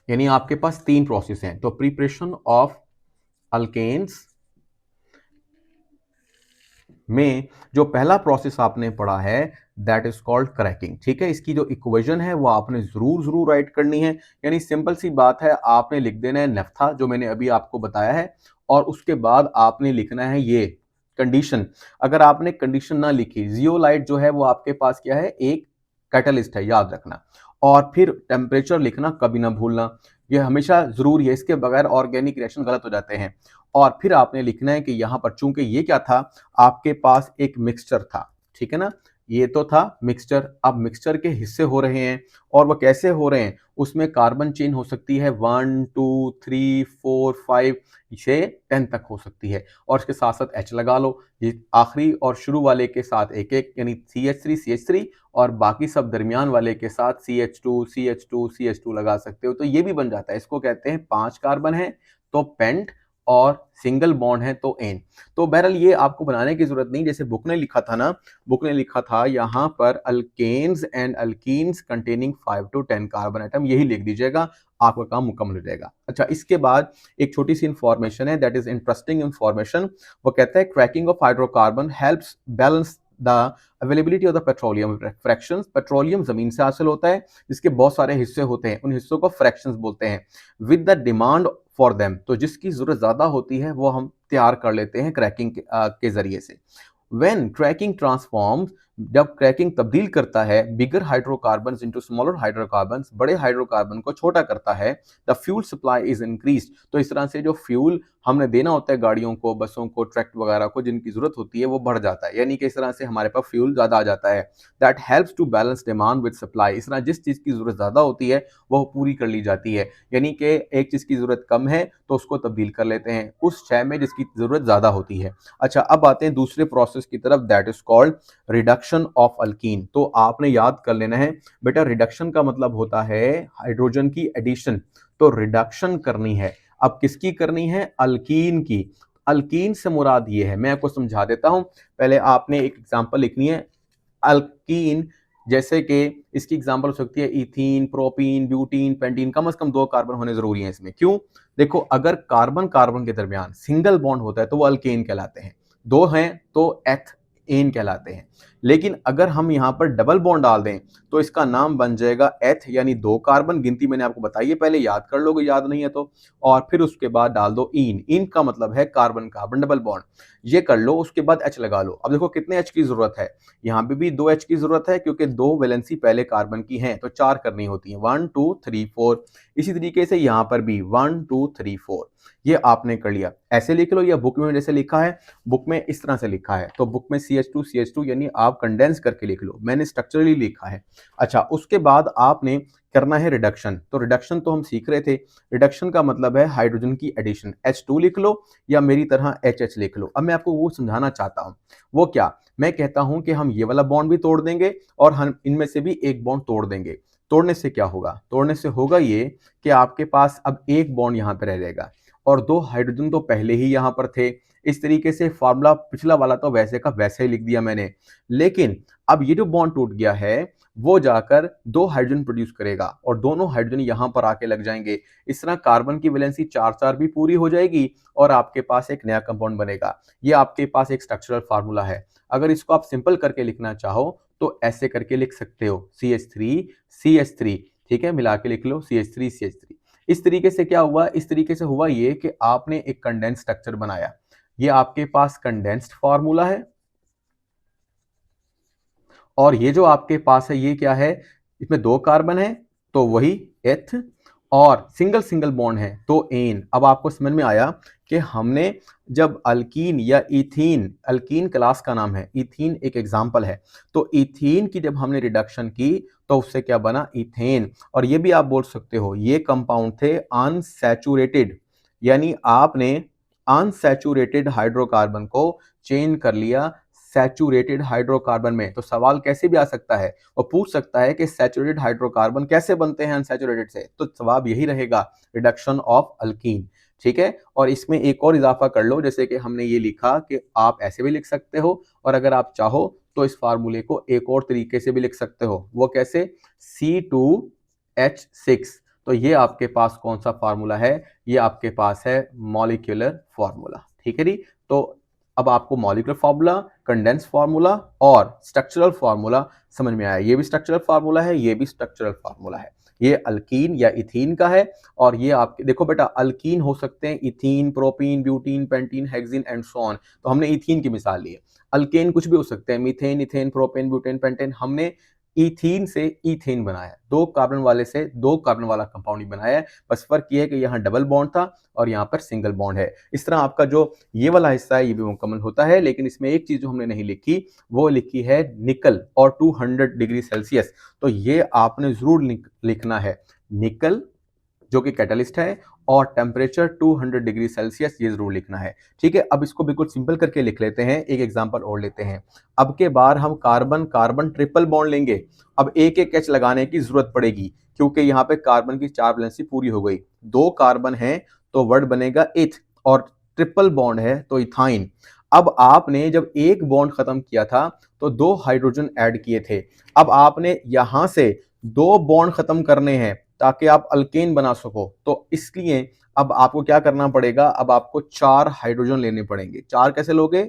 यानी आपके पास तीन प्रोसेस हैं। तो प्रिपरेशन ऑफ अल्केन्स में जो पहला प्रोसेस आपने पढ़ा है दैट इज कॉल्ड क्रैकिंग, ठीक है। इसकी जो इक्वेशन है वो आपने जरूर राइट करनी है। यानी सिंपल सी बात है, आपने लिख देना है नेफ्था जो मैंने अभी आपको बताया है, और उसके बाद आपने लिखना है ये कंडीशन। अगर आपने कंडीशन ना लिखी, जियोलाइट जो है वो आपके पास क्या है, एक कैटलिस्ट है, याद रखना। और फिर टेम्परेचर लिखना कभी ना भूलना, ये हमेशा जरूरी है, इसके बगैर ऑर्गेनिक रिएक्शन गलत हो जाते हैं। और फिर आपने लिखना है कि यहां पर चूंकि ये क्या था, आपके पास एक मिक्सचर था, ठीक है ना। ये तो था मिक्सचर, अब मिक्सचर के हिस्से हो रहे हैं, और वो कैसे हो रहे हैं, उसमें कार्बन चेन हो सकती है 1 2 3 4 5 से 10 तक हो सकती है, और इसके साथ साथ H लगा लो। ये आखिरी और शुरू वाले के साथ एक एक, यानी CH3 और बाकी सब दरमियान वाले के साथ CH2 लगा सकते हो, तो ये भी बन जाता है। इसको कहते हैं 5 कार्बन है तो पेंट, और सिंगल बॉन्ड है तो एन। तो बहरहाल ये आपको बनाने की जरूरत नहीं, जैसे बुक ने लिखा था ना, बुक ने लिखा था यहाँ पर alkanes and alkenes containing 5 to 10 carbon atom, यही लिख दीजिएगा, आपका काम मुकम्मल हो जाएगा। अच्छा, इसके बाद एक छोटी सी इंफॉर्मेशन है, दैट इज इंटरेस्टिंग इंफॉर्मेशन। वो कहता है cracking of hydrocarbon helps balance the availability of the petroleum fractions. Petroleum जमीन से हासिल होता है, जिसके बहुत सारे हिस्से होते हैं, उन हिस्सों को फ्रैक्शंस बोलते हैं, with the demand for them. तो जिसकी जरूरत ज्यादा होती है वो हम तैयार कर लेते हैं क्रैकिंग के जरिए से। व्हेन क्रैकिंग ट्रांसफॉर्म्स, जब क्रैकिंग तब्दील करता है बिगर हाइड्रोकार्बन इनटू स्मॉलर हाइड्रोकार्बन, बड़े हाइड्रोकार्बन को छोटा करता है, the fuel supply is increased. तो इस तरह से जो फ्यूल हमने देना होता है गाड़ियों को, बसों को, ट्रक वगैरह को, जिनकी जरूरत होती है वो बढ़ जाता है, यानी कि इस तरह से हमारे पास फ्यूल ज्यादा आ जाता है। That helps to balance demand with supply, इस तरह जिस चीज की जरूरत ज्यादा होती है वो पूरी कर ली जाती है, यानी कि एक चीज की जरूरत कम है तो उसको तब्दील कर लेते हैं उस शय में जिसकी जरूरत ज्यादा होती है। अच्छा, अब आते हैं दूसरे प्रोसेस की तरफ, that is called reduction of alkyne. तो आपने याद कर लेना है बेटा, रिडक्शन का मतलब होता है हाइड्रोजन की एडिशन, तो रिडक्शन करनी है। अब किसकी करनी है? अल्कीन की। अल्कीन से मुराद ये है, मैं आपको समझा देता हूं। पहले आपने एक एग्जांपल लिखनी है अल्कीन, जैसे कि इसकी एग्जांपल हो सकती है इथीन, प्रोपीन, ब्यूटीन, पेंटीन। कम से कम 2 कार्बन होने जरूरी हैं इसमें। क्यों? देखो, अगर कार्बन कार्बन के दरमियान सिंगल बॉन्ड होता है तो वो अल्केन कहलाते हैं, 2 हैं तो एथेन कहलाते हैं। लेकिन अगर हम यहां पर डबल बॉन्ड डाल दें तो इसका नाम बन जाएगा एथ, यानी 2 कार्बन। गिनती मैंने आपको बताई है, पहले याद कर लोगे याद नहीं है तो। और फिर उसके बाद डाल दो इन। इन का मतलब है कार्बन कार्बन डबल बॉन्ड, ये कर लो। उसके बाद एच लगा लो। अब देखो कितने एच की जरूरत है, यहाँ पे भी 2 एच की जरूरत है क्योंकि 2 वैलेंसी पहले कार्बन की हैं, तो 4 करनी होती है, 1 2 3 4। इसी तरीके से यहाँ पर भी 1 2 3 4। ये आपने कर लिया। ऐसे लिख लो या बुक में जैसे लिखा है, बुक में इस तरह से लिखा है तो बुक में CH2 यानी आप कंडेंस करके लिख लो, मैंने स्ट्रक्चरली लिखा है। अच्छा, उसके बाद आपने करना है रिडक्शन। तो रिडक्शन तो हम सीख रहे थे, रिडक्शन का मतलब है हाइड्रोजन की एडिशन। H2 लिख लो या मेरी तरह HH लिख लो। अब मैं आपको वो समझाना चाहता हूं, वो क्या? मैं कहता हूं कि हम ये वाला बॉन्ड भी तोड़ देंगे और हम इनमें से भी एक बॉन्ड तोड़ देंगे। तोड़ने से क्या होगा? तोड़ने से होगा ये कि आपके पास अब एक बॉन्ड यहां पर रह जाएगा और 2 हाइड्रोजन तो पहले ही यहां पर थे। इस तरीके से फॉर्मूला पिछला वाला तो वैसे का वैसे ही लिख दिया मैंने, लेकिन अब ये जो बॉन्ड टूट गया है वो जाकर 2 हाइड्रोजन प्रोड्यूस करेगा और दोनों हाइड्रोजन यहां पर आके लग जाएंगे। इस तरह कार्बन की वैलेंसी 4 भी पूरी हो जाएगी और आपके पास एक नया कंपाउंड बनेगा। ये आपके पास एक स्ट्रक्चरल फार्मूला है। अगर इसको आप सिंपल करके लिखना चाहो तो ऐसे करके लिख सकते हो, CH3 ठीक है, मिला के लिख लो CH3। इस तरीके से क्या हुआ? इस तरीके से हुआ ये कि आपने एक कंडेंस स्ट्रक्चर बनाया। ये आपके पास कंडेंस्ड फार्मूला है और ये जो आपके पास है ये क्या है? इसमें 2 कार्बन है तो वही एथ और सिंगल सिंगल बॉन्ड है तो एन। अब आपको समझ में आया कि हमने जब अल्कीन या इथीन, अल्कीन क्लास का नाम है, इथीन एक एग्जांपल है, तो इथीन की जब हमने रिडक्शन की तो उससे क्या बना? इथेन। और ये भी आप बोल सकते हो ये कंपाउंड थे अनसैचुरेटेड, यानी आपने अनसैचुरेटेड हाइड्रोकार्बन को चेंज कर लिया सैचुरेटेड हाइड्रोकार्बन में। तो सवाल कैसे भी आ सकता है और पूछ सकता है कि सैचुरेटेड हाइड्रोकार्बन कैसे बनते हैं अनसैचुरेटेड से, तो जवाब यही रहेगा, रिडक्शन ऑफ अल्कीन। ठीक है, और इसमें एक और इजाफा कर लो, जैसे कि हमने ये लिखा कि आप ऐसे भी लिख सकते हो और अगर आप चाहो तो इस फार्मूले को एक और तरीके से भी लिख सकते हो। वो कैसे? C2H6। तो ये आपके पास कौन सा फार्मूला है? ये आपके पास है मॉलिक्यूलर फार्मूला। ठीक है जी। तो अब आपको मॉलिक्यूलर फार्मूला, कंडेंस फार्मूला और स्ट्रक्चरल फार्मूला समझ में आया। ये भी स्ट्रक्चरल फार्मूला है, ये भी स्ट्रक्चरल फार्मूला है। ये अल्कीन या इथीन का है और ये आपके देखो बेटा, अल्कीन हो सकते हैं ethene, propene, butene, pentene, hexene and so on. तो हमने इथीन की मिसाल ली है। अल्केन कुछ भी हो सकते हैं, methane, ethane, propane, butane, pentane. हमने इथीन से इथेन बनाया, 2 कार्बन वाले से 2 कार्बन वाला कंपाउंड ही बनाया है। बस फर्क ये है कि यहाँ डबल बॉन्ड था और यहाँ पर सिंगल बॉन्ड है। इस तरह आपका जो ये वाला हिस्सा है ये भी मुकम्मल होता है। लेकिन इसमें एक चीज जो हमने नहीं लिखी वो लिखी है निकल और 200 डिग्री सेल्सियस। तो ये आपने जरूर लिखना है, निकल जो कि कैटलिस्ट है और टेम्परेचर 200 डिग्री सेल्सियस, ये जरूर लिखना है। ठीक है, अब इसको बिल्कुल सिंपल करके लिख लेते हैं। एक एग्जांपल और लेते हैं। अब के बार हम कार्बन कार्बन ट्रिपल बॉन्ड लेंगे। अब एक एक एच लगाने की जरूरत पड़ेगी क्योंकि यहाँ पे कार्बन की 4 वैलेंसी पूरी हो गई। 2 कार्बन है तो वर्ड बनेगा इथ और ट्रिपल बॉन्ड है तो इथाइन। अब आपने जब एक बॉन्ड खत्म किया था तो 2 हाइड्रोजन ऐड किए थे। अब आपने यहां से 2 बॉन्ड खत्म करने हैं ताकि आप अल्केन बना सको। तो इसलिए अब आपको क्या करना पड़ेगा? अब आपको 4 हाइड्रोजन लेने पड़ेंगे। 4 कैसे लोगे?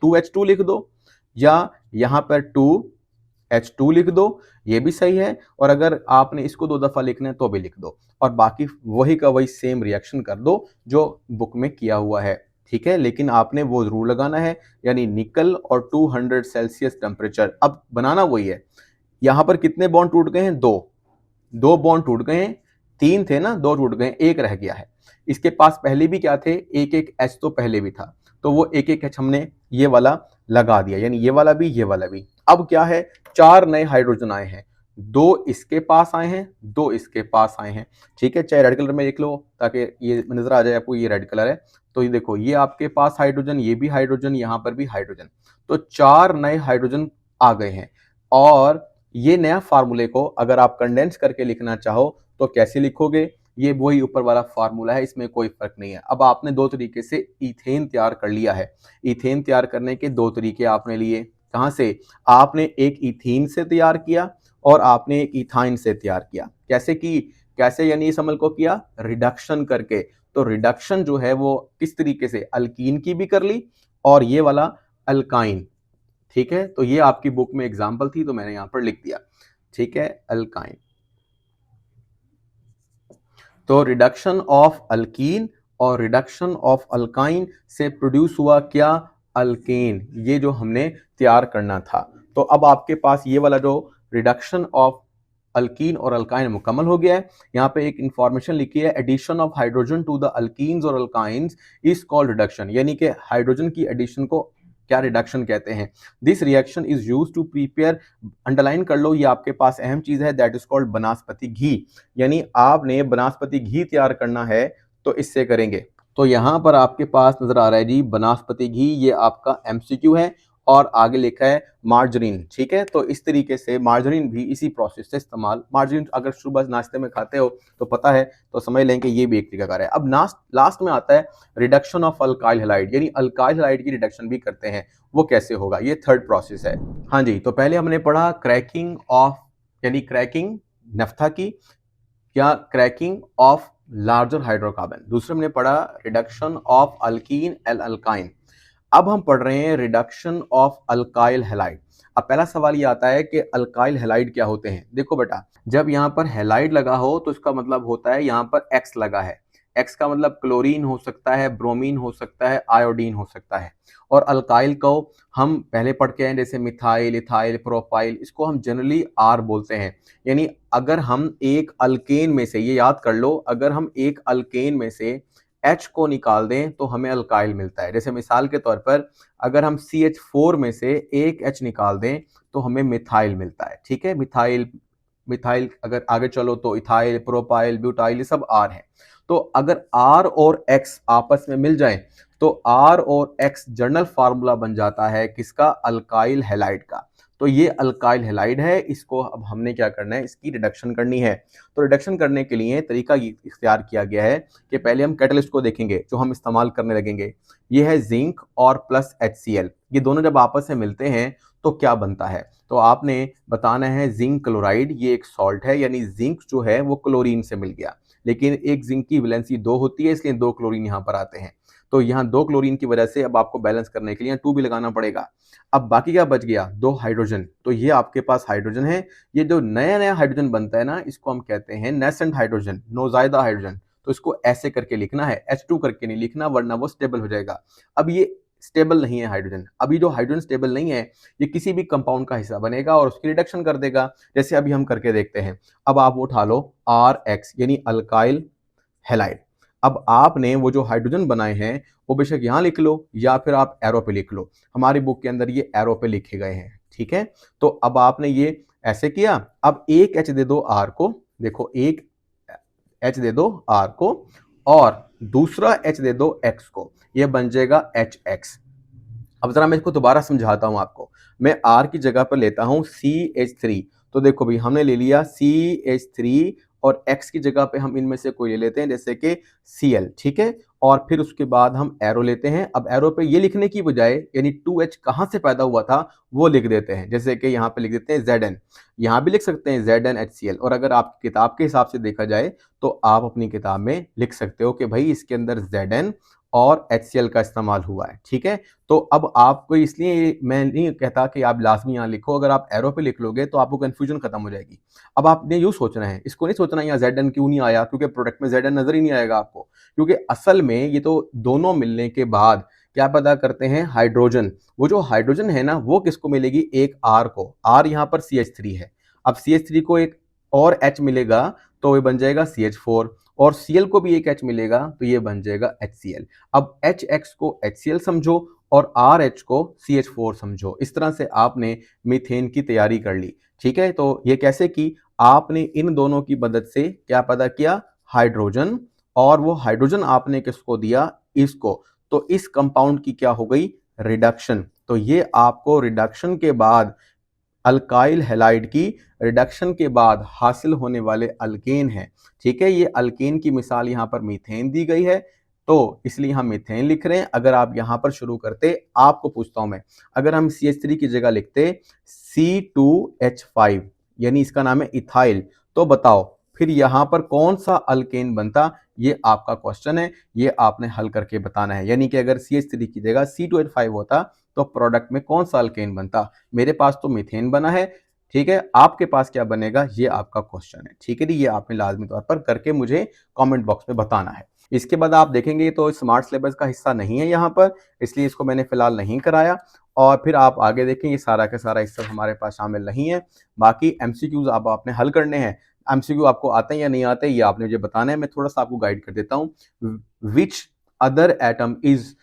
2H2 लिख दो या यहां पर 2H2 लिख दो, ये भी सही है। और अगर आपने इसको 2 दफा लिखना है तो भी लिख दो और बाकी वही का वही सेम रिएक्शन कर दो जो बुक में किया हुआ है। ठीक है, लेकिन आपने वो जरूर लगाना है, यानी निकल और 200 सेल्सियस टेम्परेचर। अब बनाना वही है। यहां पर कितने बॉन्ड टूट गए हैं? 2 बॉन्ड टूट गए हैं। 3 थे ना, 2 टूट गए, एक रह गया है। इसके पास पहले भी क्या थे? एक एक एच तो पहले भी था, तो वो एक एक एच हमने ये वाला लगा दिया, यानी ये वाला भी ये वाला भी। अब क्या है? 4 नए हाइड्रोजन आए हैं, 2 इसके पास आए हैं, 2 इसके पास आए हैं। ठीक है, चाहे रेड कलर में लिख लो ताकि ये नजर आ जाए आपको ये रेड कलर है। तो ये देखो, ये आपके पास हाइड्रोजन, ये भी हाइड्रोजन, यहां पर भी हाइड्रोजन। तो 4 नए हाइड्रोजन आ गए हैं। और ये नया फार्मूले को अगर आप कंडेंस करके लिखना चाहो तो कैसे लिखोगे? ये वही ऊपर वाला फार्मूला है, इसमें कोई फर्क नहीं है। अब आपने दो तरीके से इथेन तैयार कर लिया है। इथेन तैयार करने के दो तरीके आपने लिए। कहाँ से? आपने एक इथीन से तैयार किया और आपने एक इथाइन से तैयार किया। कैसे की? कैसे यानी इस अमल को किया? रिडक्शन करके। तो रिडक्शन जो है वो किस तरीके से? अल्कीन की भी कर ली और ये वाला अल्काइन। ठीक है, तो ये आपकी बुक में एग्जांपल थी तो मैंने यहां पर लिख दिया। ठीक है, अल्काइन। तो रिडक्शन ऑफ अल्कीन और रिडक्शन ऑफ अल्काइन से प्रोड्यूस हुआ क्या? अल्केन। ये जो हमने तैयार करना था। तो अब आपके पास ये वाला जो रिडक्शन ऑफ अल्कीन और अल्काइन मुकम्मल हो गया है। यहाँ पे एक इंफॉर्मेशन लिखी है, addition of hydrogen to the alkenes और अल्काइंस इज कॉल्ड रिडक्शन, यानी कि हाइड्रोजन की एडिशन को क्या रिडक्शन कहते हैं। This reaction is use to prepare, underline कर लो, ये आपके पास अहम चीज है, that is called vanaspati ghee. यानी आपने बनास्पति घी तैयार करना है तो इससे करेंगे। तो यहां पर आपके पास नजर आ रहा है जी बनास्पति घी, ये आपका एमसीक्यू है और आगे लिखा है मार्जरीन। ठीक है, तो इस तरीके से मार्जरीन भी इसी प्रोसेस से इस्तेमाल, मार्जरीन अगर सुबह नाश्ते में खाते हो तो पता है, तो समझ लें कि ये भी एक तरीका है। अब लास्ट में आता है रिडक्शन ऑफ अल्काइल हैलाइड, यानी अल्काइल हैलाइड की रिडक्शन भी करते हैं। वो कैसे होगा? ये थर्ड प्रोसेस है। हाँ जी, तो पहले हमने पढ़ा क्रैकिंग ऑफ, यानी क्रैकिंग नफ्था की, या क्रैकिंग ऑफ लार्जर हाइड्रोकार्बन। दूसरे हमने पढ़ा reduction of alkyne L alkyne. अब हम पढ़ रहे हैं रिडक्शन ऑफ अल्काइल हैलाइड। अब पहला सवाल ये आता है कि अल्काइल हैलाइड क्या होते हैं। देखो बेटा, जब यहाँ पर हैलाइड लगा हो तो इसका मतलब होता है यहाँ पर एक्स लगा है। एक्स का मतलब क्लोरीन हो सकता है, ब्रोमीन हो सकता है, आयोडीन हो सकता है। और अल्काइल को हम पहले पढ़ के हैं, जैसे मिथाइल, इथाइल, प्रोपाइल, इसको हम जनरली आर बोलते हैं। यानी अगर हम एक अल्केन में से, ये याद कर लो, अगर हम एक अल्केन में से H को निकाल दें तो हमें अल्काइल मिलता है। जैसे मिसाल के तौर पर अगर हम CH4 में से एक H निकाल दें तो हमें मिथाइल मिलता है। ठीक है, मिथाइल, मिथाइल अगर आगे चलो तो इथाइल, प्रोपाइल, ब्यूटाइल, ये सब R है। तो अगर R और X आपस में मिल जाए तो R और X जनरल फार्मूला बन जाता है किसका? अल्काइल हैलाइड का। तो ये अल्काइल हैलाइड है, इसको अब हमने क्या करना है? इसकी रिडक्शन करनी है। तो रिडक्शन करने के लिए तरीका इख्तियार किया गया है कि पहले हम कैटलिस्ट को देखेंगे जो हम इस्तेमाल करने लगेंगे। ये है जिंक और प्लस HCl। ये दोनों जब आपस में मिलते हैं तो क्या बनता है? तो आपने बताना है जिंक क्लोराइड, ये एक सॉल्ट है, यानी जिंक जो है वो क्लोरीन से मिल गया, लेकिन एक जिंक की वैलेंसी 2 होती है, इसलिए 2 क्लोरीन यहाँ पर आते हैं। तो यहाँ 2 क्लोरीन की वजह से अब आपको बैलेंस करने के लिए 2 भी लगाना पड़ेगा। अब बाकी क्या बच गया? 2 हाइड्रोजन। तो ये आपके पास हाइड्रोजन है। ये जो नया नया हाइड्रोजन बनता है ना, इसको हम कहते हैं नेसेंट हाइड्रोजन, नौजायदा हाइड्रोजन। तो इसको ऐसे करके लिखना है, H2 करके नहीं लिखना, वरना वो स्टेबल हो जाएगा। अब ये स्टेबल नहीं है हाइड्रोजन। अभी जो हाइड्रोजन स्टेबल नहीं है, ये किसी भी कंपाउंड का हिस्सा बनेगा और उसकी रिडक्शन कर देगा, जैसे अभी हम करके देखते हैं। अब आप उठा लो RX, यानी अल्काइल हैलाइड। अब आपने वो जो हाइड्रोजन बनाए हैं वो बेशक यहाँ लिख लो या फिर आप एरो पे लिख लो। हमारी बुक के अंदर ये एरो पे लिखे गए हैं। ठीक है, तो अब आपने ये ऐसे किया। अब एक H दे दो R को, देखो एक H दे दो R को और दूसरा H दे दो X को, ये बन जाएगा HX। अब जरा मैं इसको दोबारा समझाता हूं आपको। मैं R की जगह पर लेता हूं CH3। तो देखो भाई, हमने ले लिया CH3 और X की जगह पे हम इनमें से कोई ले लेते हैं, जैसे कि Cl। ठीक है, और फिर उसके बाद हम एरो लेते हैं। अब एरो पे ये लिखने की बजाय, यानी 2H कहां से पैदा हुआ था वो लिख देते हैं, जैसे कि यहाँ पे लिख देते हैं Zn। यहाँ भी लिख सकते हैं ZnHCl, और अगर आपकी किताब के हिसाब से देखा जाए तो आप अपनी किताब में लिख सकते हो कि भाई इसके अंदर Zn और HCl का इस्तेमाल हुआ है। ठीक है, तो अब आपको, इसलिए मैं नहीं कहता कि आप लाजमी यहाँ लिखो, अगर आप एरो पे लिख लोगे तो आपको कंफ्यूजन खत्म हो जाएगी। अब आपने यूँ सोचना है, इसको नहीं सोचना यहाँ Zn क्यों नहीं आया, क्योंकि प्रोडक्ट में Zn नजर ही नहीं आएगा आपको, क्योंकि असल में ये तो दोनों मिलने के बाद क्या पैदा करते हैं? हाइड्रोजन। वो जो हाइड्रोजन है ना, वो किसको मिलेगी? एक R को। R यहाँ पर CH3 है। अब CH3 को एक और H मिलेगा तो ये बन जाएगा CH4, और Cl को भी एक H मिलेगा तो ये बन जाएगा HCl। अब HX को HCl समझो और RH को CH4 समझो। इस तरह से आपने मीथेन की तैयारी कर ली। ठीक है, तो ये कैसे की? आपने इन दोनों की मदद से क्या पैदा किया? हाइड्रोजन। और वो हाइड्रोजन आपने किसको दिया? इसको। तो इस कंपाउंड की क्या हो गई? रिडक्शन। तो ये आपको रिडक्शन के बाद अल्काइल हैलाइड की रिडक्शन के बाद हासिल होने वाले अल्केन है। ठीक है, ये अल्केन की मिसाल यहाँ पर मीथेन दी गई है, तो इसलिए हम मीथेन लिख रहे हैं। अगर आप यहाँ पर शुरू करते, आपको पूछता हूं मैं, अगर हम CH3 की जगह लिखते C2H5, यानी इसका नाम है इथाइल, तो बताओ फिर यहाँ पर कौन सा अल्केन बनता? ये आपका क्वेश्चन है, ये आपने हल करके बताना है। यानी कि अगर CH3 की जगह C2H5 होता तो प्रोडक्ट में कौन सा अल्केन बनता? मेरे पास तो मीथेन बना है। ठीक है, आपके पास क्या बनेगा, ये आपका क्वेश्चन है। ठीक है जी, ये आपने लाजमी तौर पर करके मुझे कमेंट बॉक्स में बताना है। इसके बाद आप देखेंगे तो स्मार्ट सिलेबस का हिस्सा नहीं है यहाँ पर, इसलिए इसको मैंने फिलहाल नहीं कराया। और फिर आप आगे देखें, ये सारा का सारा हिस्सा हमारे पास शामिल नहीं है। बाकी MCQs आप आपने हल करने हैं। MCQ आपको आते हैं या नहीं आते, ये आपने मुझे बताना है। मैं थोड़ा सा आपको गाइड कर देता हूँ। Which other atom is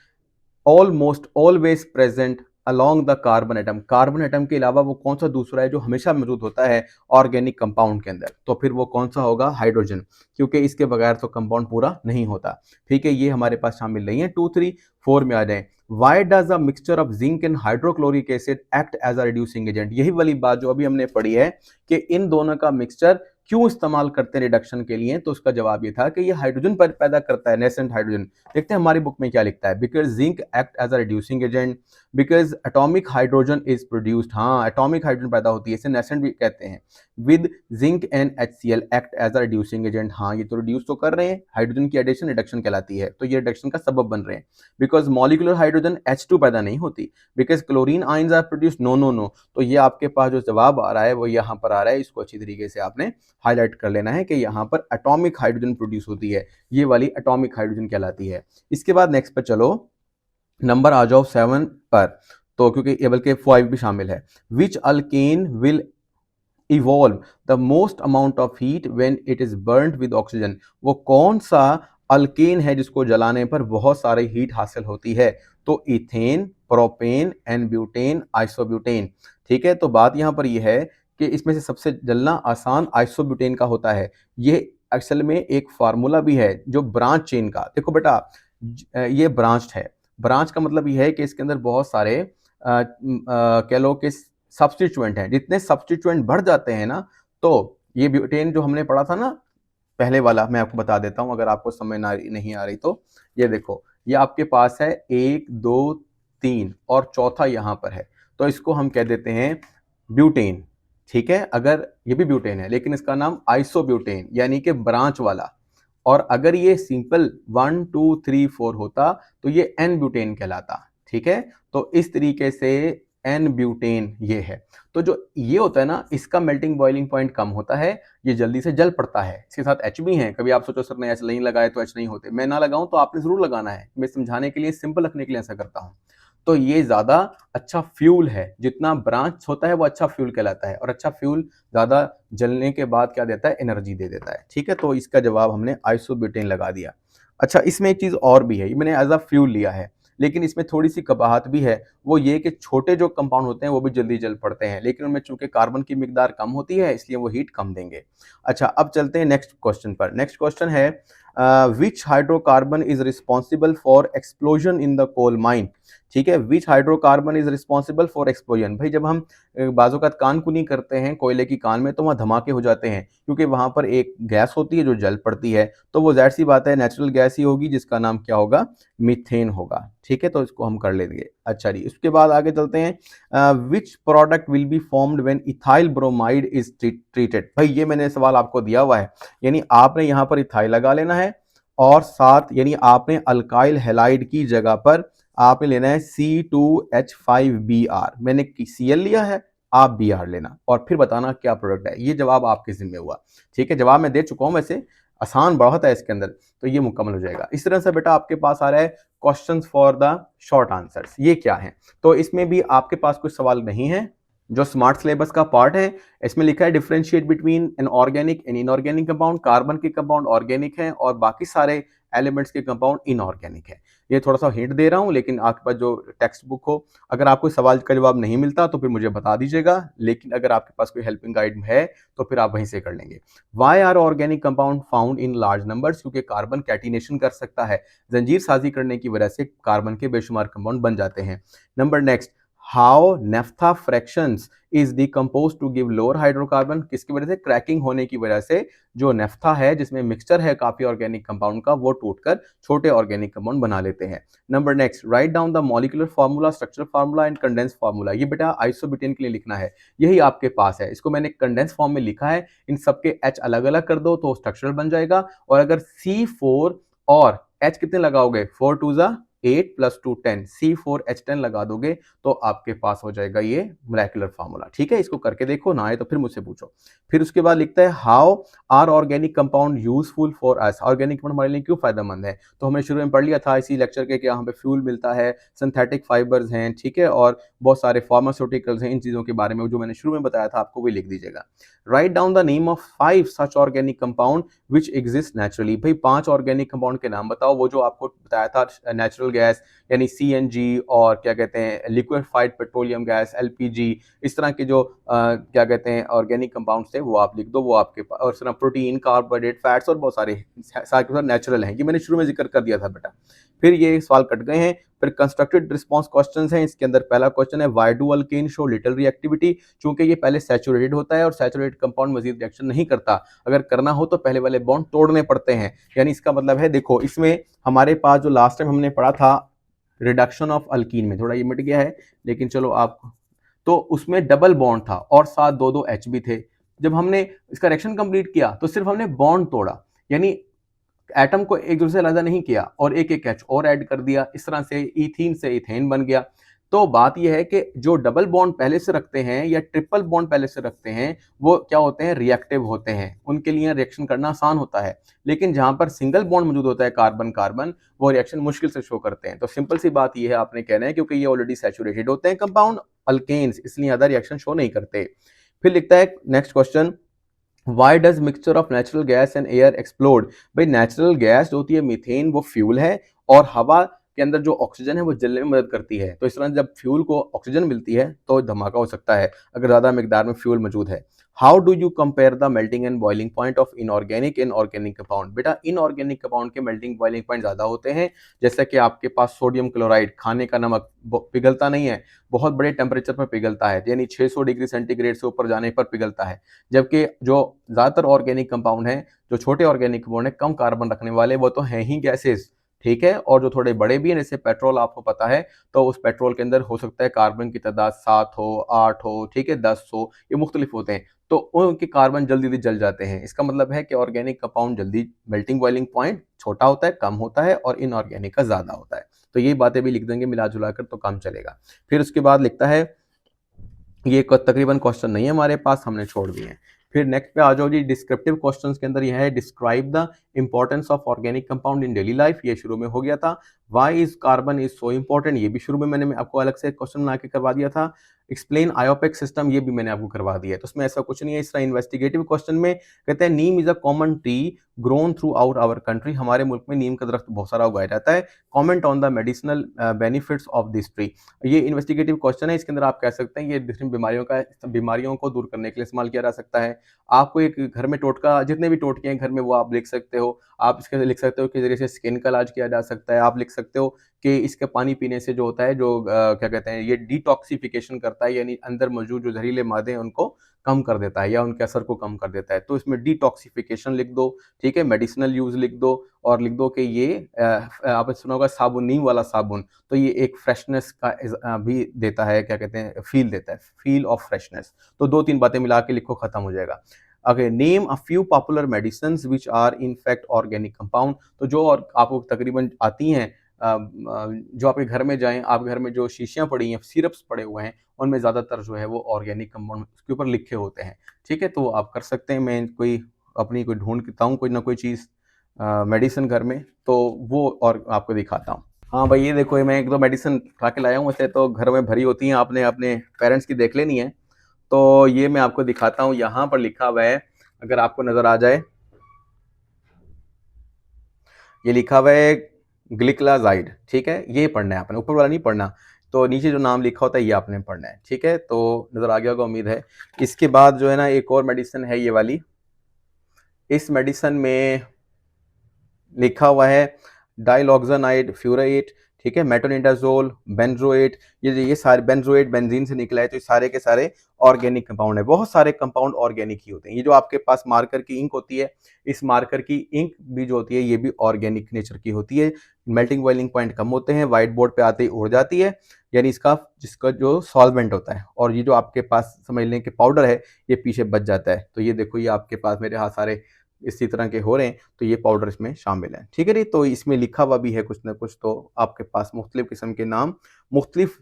almost always present along the carbon atom? Carbon atom के अलावा वो कौन सा दूसरा है जो हमेशा मौजूद होता है ऑर्गेनिक कंपाउंड के अंदर? तो फिर वो कौन सा होगा? हाइड्रोजन, क्योंकि इसके बगैर तो कंपाउंड पूरा नहीं होता। ठीक है, ये हमारे पास शामिल नहीं है। 2, 3, 4 में आ जाए। Why does a mixture of zinc and hydrochloric acid act as a reducing agent? यही वाली बात जो अभी हमने पढ़ी है कि इन दोनों का मिक्सचर क्यों इस्तेमाल करते हैं रिडक्शन के लिए, तो उसका जवाब ये था कि ये हाइड्रोजन पैदा करता है, नेसेंट हाइड्रोजन। देखते हैं हमारी बुक में क्या लिखता है। Because zinc act as a reducing agent, because atomic hydrogen is produced. हाँ, एटॉमिक हाइड्रोजन पैदा होती है, इसे नेसेंट भी कहते हैं। With zinc and HCl act as a reducing agent. हाँ, ये तो रिड्यूस तो कर रहे हैं, हाइड्रोजन की एडिशन रिडक्शन कहलाती है, तो ये रिडक्शन का सबब बन रहे हैं। बिकॉज मॉलिक्यूलर हाइड्रोजन H2 पैदा नहीं होती। Because chlorine ions are produce. No no no. तो ये आपके पास जो जवाब आ रहा है वो यहाँ पर आ रहा है, इसको अच्छी तरीके से आपने हाईलाइट कर लेना है कि यहाँ पर एटॉमिक हाइड्रोजन प्रोड्यूस होती है, ये वाली एटॉमिक हाइड्रोजन कहलाती है। इसके बाद नेक्स्ट पर चलो, नंबर आ जाओ 7 पर। तो क्योंकि ये बल्कि 5 भी शामिल है। Which alkane will evolve the most amount of heat when it is burned with oxygen? वो कौन सा अल्केन है जिसको जलाने पर बहुत सारी हीट हासिल होती है? तो ethane, propane, n butane, isobutane. ठीक है, तो बात यहाँ पर यह है कि इसमें से सबसे जलना आसान आइसोब्यूटेन का होता है। ये असल में एक फार्मूला भी है जो ब्रांच चेन का। देखो बेटा, ये ब्रांच्ड है। ब्रांच का मतलब यह है कि इसके अंदर बहुत सारे कह लो कि सब्स्टिट्यूएंट हैं। जितने सब्स्टिट्यूएंट बढ़ जाते हैं ना, तो ये ब्यूटेन जो हमने पढ़ा था ना पहले वाला, मैं आपको बता देता हूं अगर आपको समझ नहीं आ रही तो। ये देखो, ये आपके पास है 1, 2, 3 और चौथा यहां पर है, तो इसको हम कह देते हैं ब्यूटेन। ठीक है, अगर ये भी ब्यूटेन है लेकिन इसका नाम आइसोब्यूटेन यानी कि ब्रांच वाला। और अगर ये सिंपल 1, 2, 3, 4 होता तो ये एन ब्यूटेन कहलाता। ठीक है, तो इस तरीके से एन ब्यूटेन ये है। तो जो ये होता है ना, इसका मेल्टिंग बॉइलिंग पॉइंट कम होता है, ये जल्दी से जल पड़ता है। इसके साथ एच भी है। कभी आप सोचो सर ने एच नहीं लगाए तो एच नहीं होते, मैं ना लगाऊं तो आपने जरूर लगाना है। मैं समझाने के लिए, सिंपल रखने के लिए ऐसा करता हूं। तो ये ज्यादा अच्छा फ्यूल है, जितना ब्रांच होता है वो अच्छा फ्यूल कहलाता है, और अच्छा फ्यूल ज्यादा जलने के बाद क्या देता है? एनर्जी दे देता है। ठीक है, तो इसका जवाब हमने आइसोब्यूटेन लगा दिया। अच्छा, इसमें एक चीज और भी है, ये मैंने एज अ फ्यूल लिया है लेकिन इसमें थोड़ी सी कबाहत भी है। वो ये कि छोटे जो कंपाउंड होते हैं वो भी जल्दी जल पड़ते हैं, लेकिन उनमें चूंकि कार्बन की मिकदार कम होती है इसलिए वो हीट कम देंगे। अच्छा, अब चलते हैं नेक्स्ट क्वेश्चन पर। नेक्स्ट क्वेश्चन है which hydrocarbon is responsible for explosion in the coal mine? ठीक है, which hydrocarbon is responsible for explosion? भाई जब हम बाजूकात कान कुनी करते हैं कोयले की कान में तो वहाँ धमाके हो जाते हैं, क्योंकि वहां पर एक गैस होती है जो जल पड़ती है, तो वो जाहिर सी बात है नेचुरल गैस ही होगी जिसका नाम क्या होगा? मीथेन होगा। ठीक है, तो इसको हम कर लेंगे। अच्छा जी, उसके बाद आगे चलते हैं। Which product will be formed when ethyl bromide is treated? भाई ये मैंने सवाल आपको दिया हुआ है, यानी आपने यहाँ पर इथाइल लगा लेना है और साथ यानी आपने अल्काइल हैलाइड की जगह पर आपने लेना है C2H5Br। मैंने Cl लिया है, आप Br लेना और फिर बताना क्या प्रोडक्ट है। ये जवाब आपके जिम्मे हुआ। ठीक है, जवाब मैं दे चुका हूं, वैसे आसान बहुत है इसके अंदर, तो ये मुकम्मल हो जाएगा। इस तरह से बेटा आपके पास आ रहा है questions for the short answers. ये क्या है? तो इसमें भी आपके पास कुछ सवाल नहीं है। जो स्मार्ट सिलेबस का पार्ट है, इसमें लिखा है differentiate between an organic and inorganic compound. Carbon के कंपाउंड ऑर्गेनिक हैं और बाकी सारे एलिमेंट्स के कंपाउंड इनऑर्गेनिक है। ये थोड़ा सा हिंट दे रहा हूं, लेकिन आपके पास जो टेक्स्ट बुक हो, अगर आपको सवाल का जवाब नहीं मिलता तो फिर मुझे बता दीजिएगा, लेकिन अगर आपके पास कोई हेल्पिंग गाइड है तो फिर आप वहीं से कर लेंगे। Why are organic compound found in large numbers? क्योंकि कार्बन कैटिनेशन कर सकता है, जंजीर साजी करने की वजह से कार्बन के बेशुमार कंपाउंड बन जाते हैं। Number next, how naphtha fractions is decompose to give lower hydrocarbon, किसकी वजह से, क्रैकिंग होने की वजह से जो नेफ्था है जिसमें मिक्सचर है काफी ऑर्गेनिक कंपाउंड का वो टूटकर छोटे ऑर्गेनिक कंपाउंड बना लेते हैं। Number next, right down the molecular formula, structural formula and condense formula. ये बेटा आइसोब्यूटेन के लिए लिखना है, यही आपके पास है, इसको मैंने कंडेंस फॉर्म में लिखा है, इन सबके H अलग अलग कर दो तो स्ट्रक्चरल बन जाएगा। और अगर C4 और H कितने लगाओगे, 4 2 जा 8 प्लस 2 10, C4H10 लगा दोगे तो आपके पास हो जाएगा ये मोलेकुलर फार्मूला। ठीक है, इसको करके देखो, ना आए तो फिर मुझसे पूछो। फिर उसके बाद लिखता है how are organic compound useful for us, organic compound हमारे लिए क्यों फायदेमंद है। तो हमने शुरू में पढ़ लिया था इसी लेक्चर के कि यहाँ पे फ्यूल मिलता है, सिंथेटिक फाइबर्स हैं, ठीक है, और बहुत सारे फार्मास्यूटिकल्स हैं, इन चीज़ों के बारे में जो मैंने शुरू में बताया था आपको वही लिख दीजिएगा। Right down the name of 5 such organic compound which exist naturally. भाई 5 ऑर्गेनिक कंपाउंड के नाम बताओ, वो जो आपको बताया था नेचुरल गैस यानी CNG और क्या कहते हैं लिक्विफाइड पेट्रोलियम गैस LPG, इस तरह के जो क्या कहते हैं ऑर्गेनिक कंपाउंड्स थे वो आप लिख दो, वो आपके पास, और इस तरह प्रोटीन, कार्बोहाइड्रेट, फैट्स और बहुत सारे सारे नेचुरल हैं, ये मैंने शुरू में जिक्र कर दिया था बेटा। फिर ये सवाल कट गए हैं। फिर कंस्ट्रक्टेड रिस्पॉन्स क्वेश्चंस हैं, इसके अंदर पहला क्वेश्चन है why do alkane show little reactivity, चूंकि ये पहले सैचुरेटेड होता है और सैचुरेटेड कंपाउंड मजीद रिएक्शन नहीं करता, अगर करना हो तो पहले वाले बॉन्ड तोड़ने पड़ते हैं। यानी इसका मतलब है, देखो इसमें हमारे पास जो लास्ट टाइम हमने पढ़ा था रिडक्शन ऑफ अल्कीन में, थोड़ा ये मिट गया है लेकिन चलो आप, तो उसमें डबल बॉन्ड था और साथ दो दो H भी थे। जब हमने इसका रिएक्शन कंप्लीट किया तो सिर्फ हमने बॉन्ड तोड़ा, यानी एटम को एक दूसरे से अलग नहीं किया और एक एक H और ऐड कर दिया, इस तरह से ईथीन से इथेन बन गया। तो बात यह है कि जो डबल बॉन्ड पहले से रखते हैं या ट्रिपल बॉन्ड पहले से रखते हैं वो क्या होते हैं, रिएक्टिव होते हैं, उनके लिए रिएक्शन करना आसान होता है। लेकिन जहां पर सिंगल बॉन्ड मौजूद होता है कार्बन कार्बन, वो रिएक्शन मुश्किल से शो करते हैं। तो सिंपल सी बात यह है, आपने कहना है क्योंकि ये ऑलरेडी सैचुरेटेड होते हैं कंपाउंड अल्केन्स, इसलिए ज्यादा रिएक्शन शो नहीं करते। फिर लिखता है next question, why does mixture of natural gas and air explode. भाई नेचुरल गैस जो होती है मीथेन वो फ्यूल है और हवा के अंदर जो ऑक्सीजन है वो जलने में मदद करती है। तो इस तरह जब फ्यूल को ऑक्सीजन मिलती है तो धमाका हो सकता है अगर ज्यादा मिकदार में फ्यूल मौजूद है। How do you compare the melting and boiling point of inorganic and organic compound. बेटा इनऑर्गेनिक कंपाउंड के मेल्टिंग बॉइलिंग पॉइंट ज्यादा होते हैं, जैसे कि आपके पास सोडियम क्लोराइड, खाने का नमक, पिघलता नहीं है, बहुत बड़े टेम्परेचर पर पिघलता है, यानी 600 डिग्री सेंटीग्रेड से ऊपर जाने पर पिघलता है। जबकि जो ज्यादातर ऑर्गेनिक कंपाउंड हैं, जो छोटे ऑर्गेनिक कंपाउंड हैं कम कार्बन रखने वाले, वो तो हैं ही गैसेस, ठीक है, और जो थोड़े बड़े भी हैं जैसे पेट्रोल, आपको पता है, तो उस पेट्रोल के अंदर हो सकता है कार्बन की तादाद 7 हो, 8 हो, ठीक है, 10 हो, ये मुख्तलिफ होते हैं, तो उनके कार्बन जल्दी जल्दी जल जाते हैं। इसका मतलब है कि ऑर्गेनिक कंपाउंड जल्दी मेल्टिंग बॉइलिंग पॉइंट छोटा होता है, कम होता है, और इनऑर्गेनिक का ज्यादा होता है। तो ये बातें भी लिख देंगे मिला जुला कर तो काम चलेगा। फिर उसके बाद लिखता है, ये तकरीबन क्वेश्चन नहीं है हमारे पास, हमने छोड़ दिए हैं। फिर नेक्स्ट पे आ जाओ जी, डिस्क्रिप्टिव क्वेश्चंस के अंदर यह है describe the importance of organic compound in daily life, ये शुरू में हो गया था। Why is carbon is so important, ये भी शुरू में मैंने आपको अलग से क्वेश्चन बना के करवा दिया था। एक्सप्लेन आयोपेक सिस्टम, ये भी मैंने आपको करवा दिया है, तो उसमें ऐसा कुछ नहीं है। इस तरह इन्वेस्टिगेटिव क्वेश्चन में कहते हैं neem is a common tree grown throughout our country, हमारे मुल्क में नीम का दरख्त बहुत सारा उगाया जाता है। Comment on the medicinal benefits of this tree, ये इन्वेस्टिगेटिव क्वेश्चन है, इसके अंदर आप कह सकते हैं ये डिफरेंट बीमारियों को दूर करने के लिए इस्तेमाल किया जा सकता है। आपको एक घर में टोटका, जितने भी टोटके हैं घर में वो आप लिख सकते हो। आप इसके अंदर लिख सकते हो कि जरिए से स्किन का इलाज किया जा सकता है। आप लिख सकते हो कि इसके पानी पीने से जो होता है, जो क्या कहते हैं, ये डिटॉक्सिफिकेशन करता है, यानी अंदर मौजूद जो जहरीले मादे हैं उनको कम कर देता है या उनके असर को कम कर देता है। तो इसमें डिटॉक्सिफिकेशन लिख दो, ठीक है, मेडिसिनल यूज लिख दो, और लिख दो कि ये आपने सुना होगा साबुन, नीम वाला साबुन, तो ये एक फ्रेशनेस का भी देता है, क्या कहते हैं, फील देता है, फील ऑफ फ्रेशनेस। तो दो तीन बातें मिला के लिखो, खत्म हो जाएगा। अगर name a few popular medicines which are in fact organic compound, तो जो और आपको तकरीबन आती हैं, जो आपके घर में जाएं, आप घर में जो शीशियाँ पड़ी हैं, सिरप्स पड़े हुए हैं, उनमें ज़्यादातर जो है वो ऑर्गेनिक कंपाउंड उसके ऊपर लिखे होते हैं, ठीक है, तो आप कर सकते हैं। मैं कोई अपनी कोई ढूंढता हूँ कोई ना कोई चीज़ मेडिसिन घर में, तो वो और आपको दिखाता हूँ। हाँ भाई, ये देखो, ये मैं एक दो मेडिसिन खा के लाया हूँ, वैसे तो घर में भरी होती हैं, आपने अपने पेरेंट्स की देख लेनी है। तो ये मैं आपको दिखाता हूँ, यहाँ पर लिखा हुआ है, अगर आपको नजर आ जाए, ये लिखा हुआ है ग्लिक्लाजाइड, ठीक है, ये पढ़ना है आपने, ऊपर वाला नहीं पढ़ना। तो नीचे जो नाम लिखा होता है ये आपने पढ़ना है, ठीक है, तो नजर आ गया होगा उम्मीद है। इसके बाद जो है ना, एक और मेडिसिन है ये वाली, इस मेडिसिन में लिखा हुआ है डाइलॉक्सानाइड फ्यूराइट, ठीक है, मेटोनिडाजोल, बेंजोएट, ये सारे बेंजोएट बेंजीन से निकला है, तो ये सारे के सारे ऑर्गेनिक कंपाउंड है। बहुत सारे कंपाउंड ऑर्गेनिक ही होते हैं। ये जो आपके पास मार्कर की इंक होती है, इस मार्कर की इंक भी जो होती है ये भी ऑर्गेनिक नेचर की होती है। मेल्टिंग बॉइलिंग पॉइंट कम होते हैं, व्हाइट बोर्ड पे आते ही उड़ जाती है, यानी इसका जिसका जो सॉल्वेंट होता है। और ये जो आपके पास समझ लें कि पाउडर है, ये पीछे बच जाता है। तो ये देखो, ये आपके पास मेरे हाथ सारे इसी तरह के हो रहे हैं, तो ये पाउडर इसमें शामिल है। ठीक है जी, तो इसमें लिखा हुआ भी है कुछ ना कुछ, तो आपके पास मुख्तलिफ किस्म के नाम मुख्तलिफ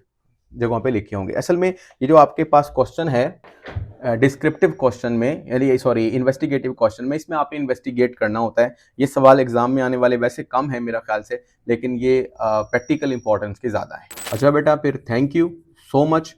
जगहों पे लिखे होंगे। असल में ये जो आपके पास क्वेश्चन है डिस्क्रिप्टिव क्वेश्चन में, यानी सॉरी इन्वेस्टिगेटिव क्वेश्चन में, इसमें आपने इन्वेस्टिगेट करना होता है। ये सवाल एग्जाम में आने वाले वैसे कम है मेरा ख्याल से, लेकिन ये प्रैक्टिकल इंपॉर्टेंस के ज़्यादा है। अच्छा बेटा, फिर थैंक यू सो मच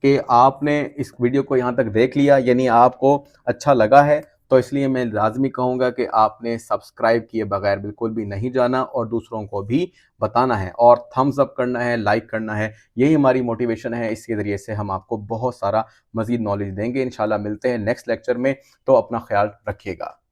कि आपने इस वीडियो को यहाँ तक देख लिया, यानी आपको अच्छा लगा है। तो इसलिए मैं लाजमी कहूँगा कि आपने सब्सक्राइब किए बगैर बिल्कुल भी नहीं जाना और दूसरों को भी बताना है और थम्स अप करना है, लाइक करना है। यही हमारी मोटिवेशन है। इसके ज़रिए से हम आपको बहुत सारा मज़ीद नॉलेज देंगे। इंशाल्लाह मिलते हैं नेक्स्ट लेक्चर में, तो अपना ख्याल रखिएगा।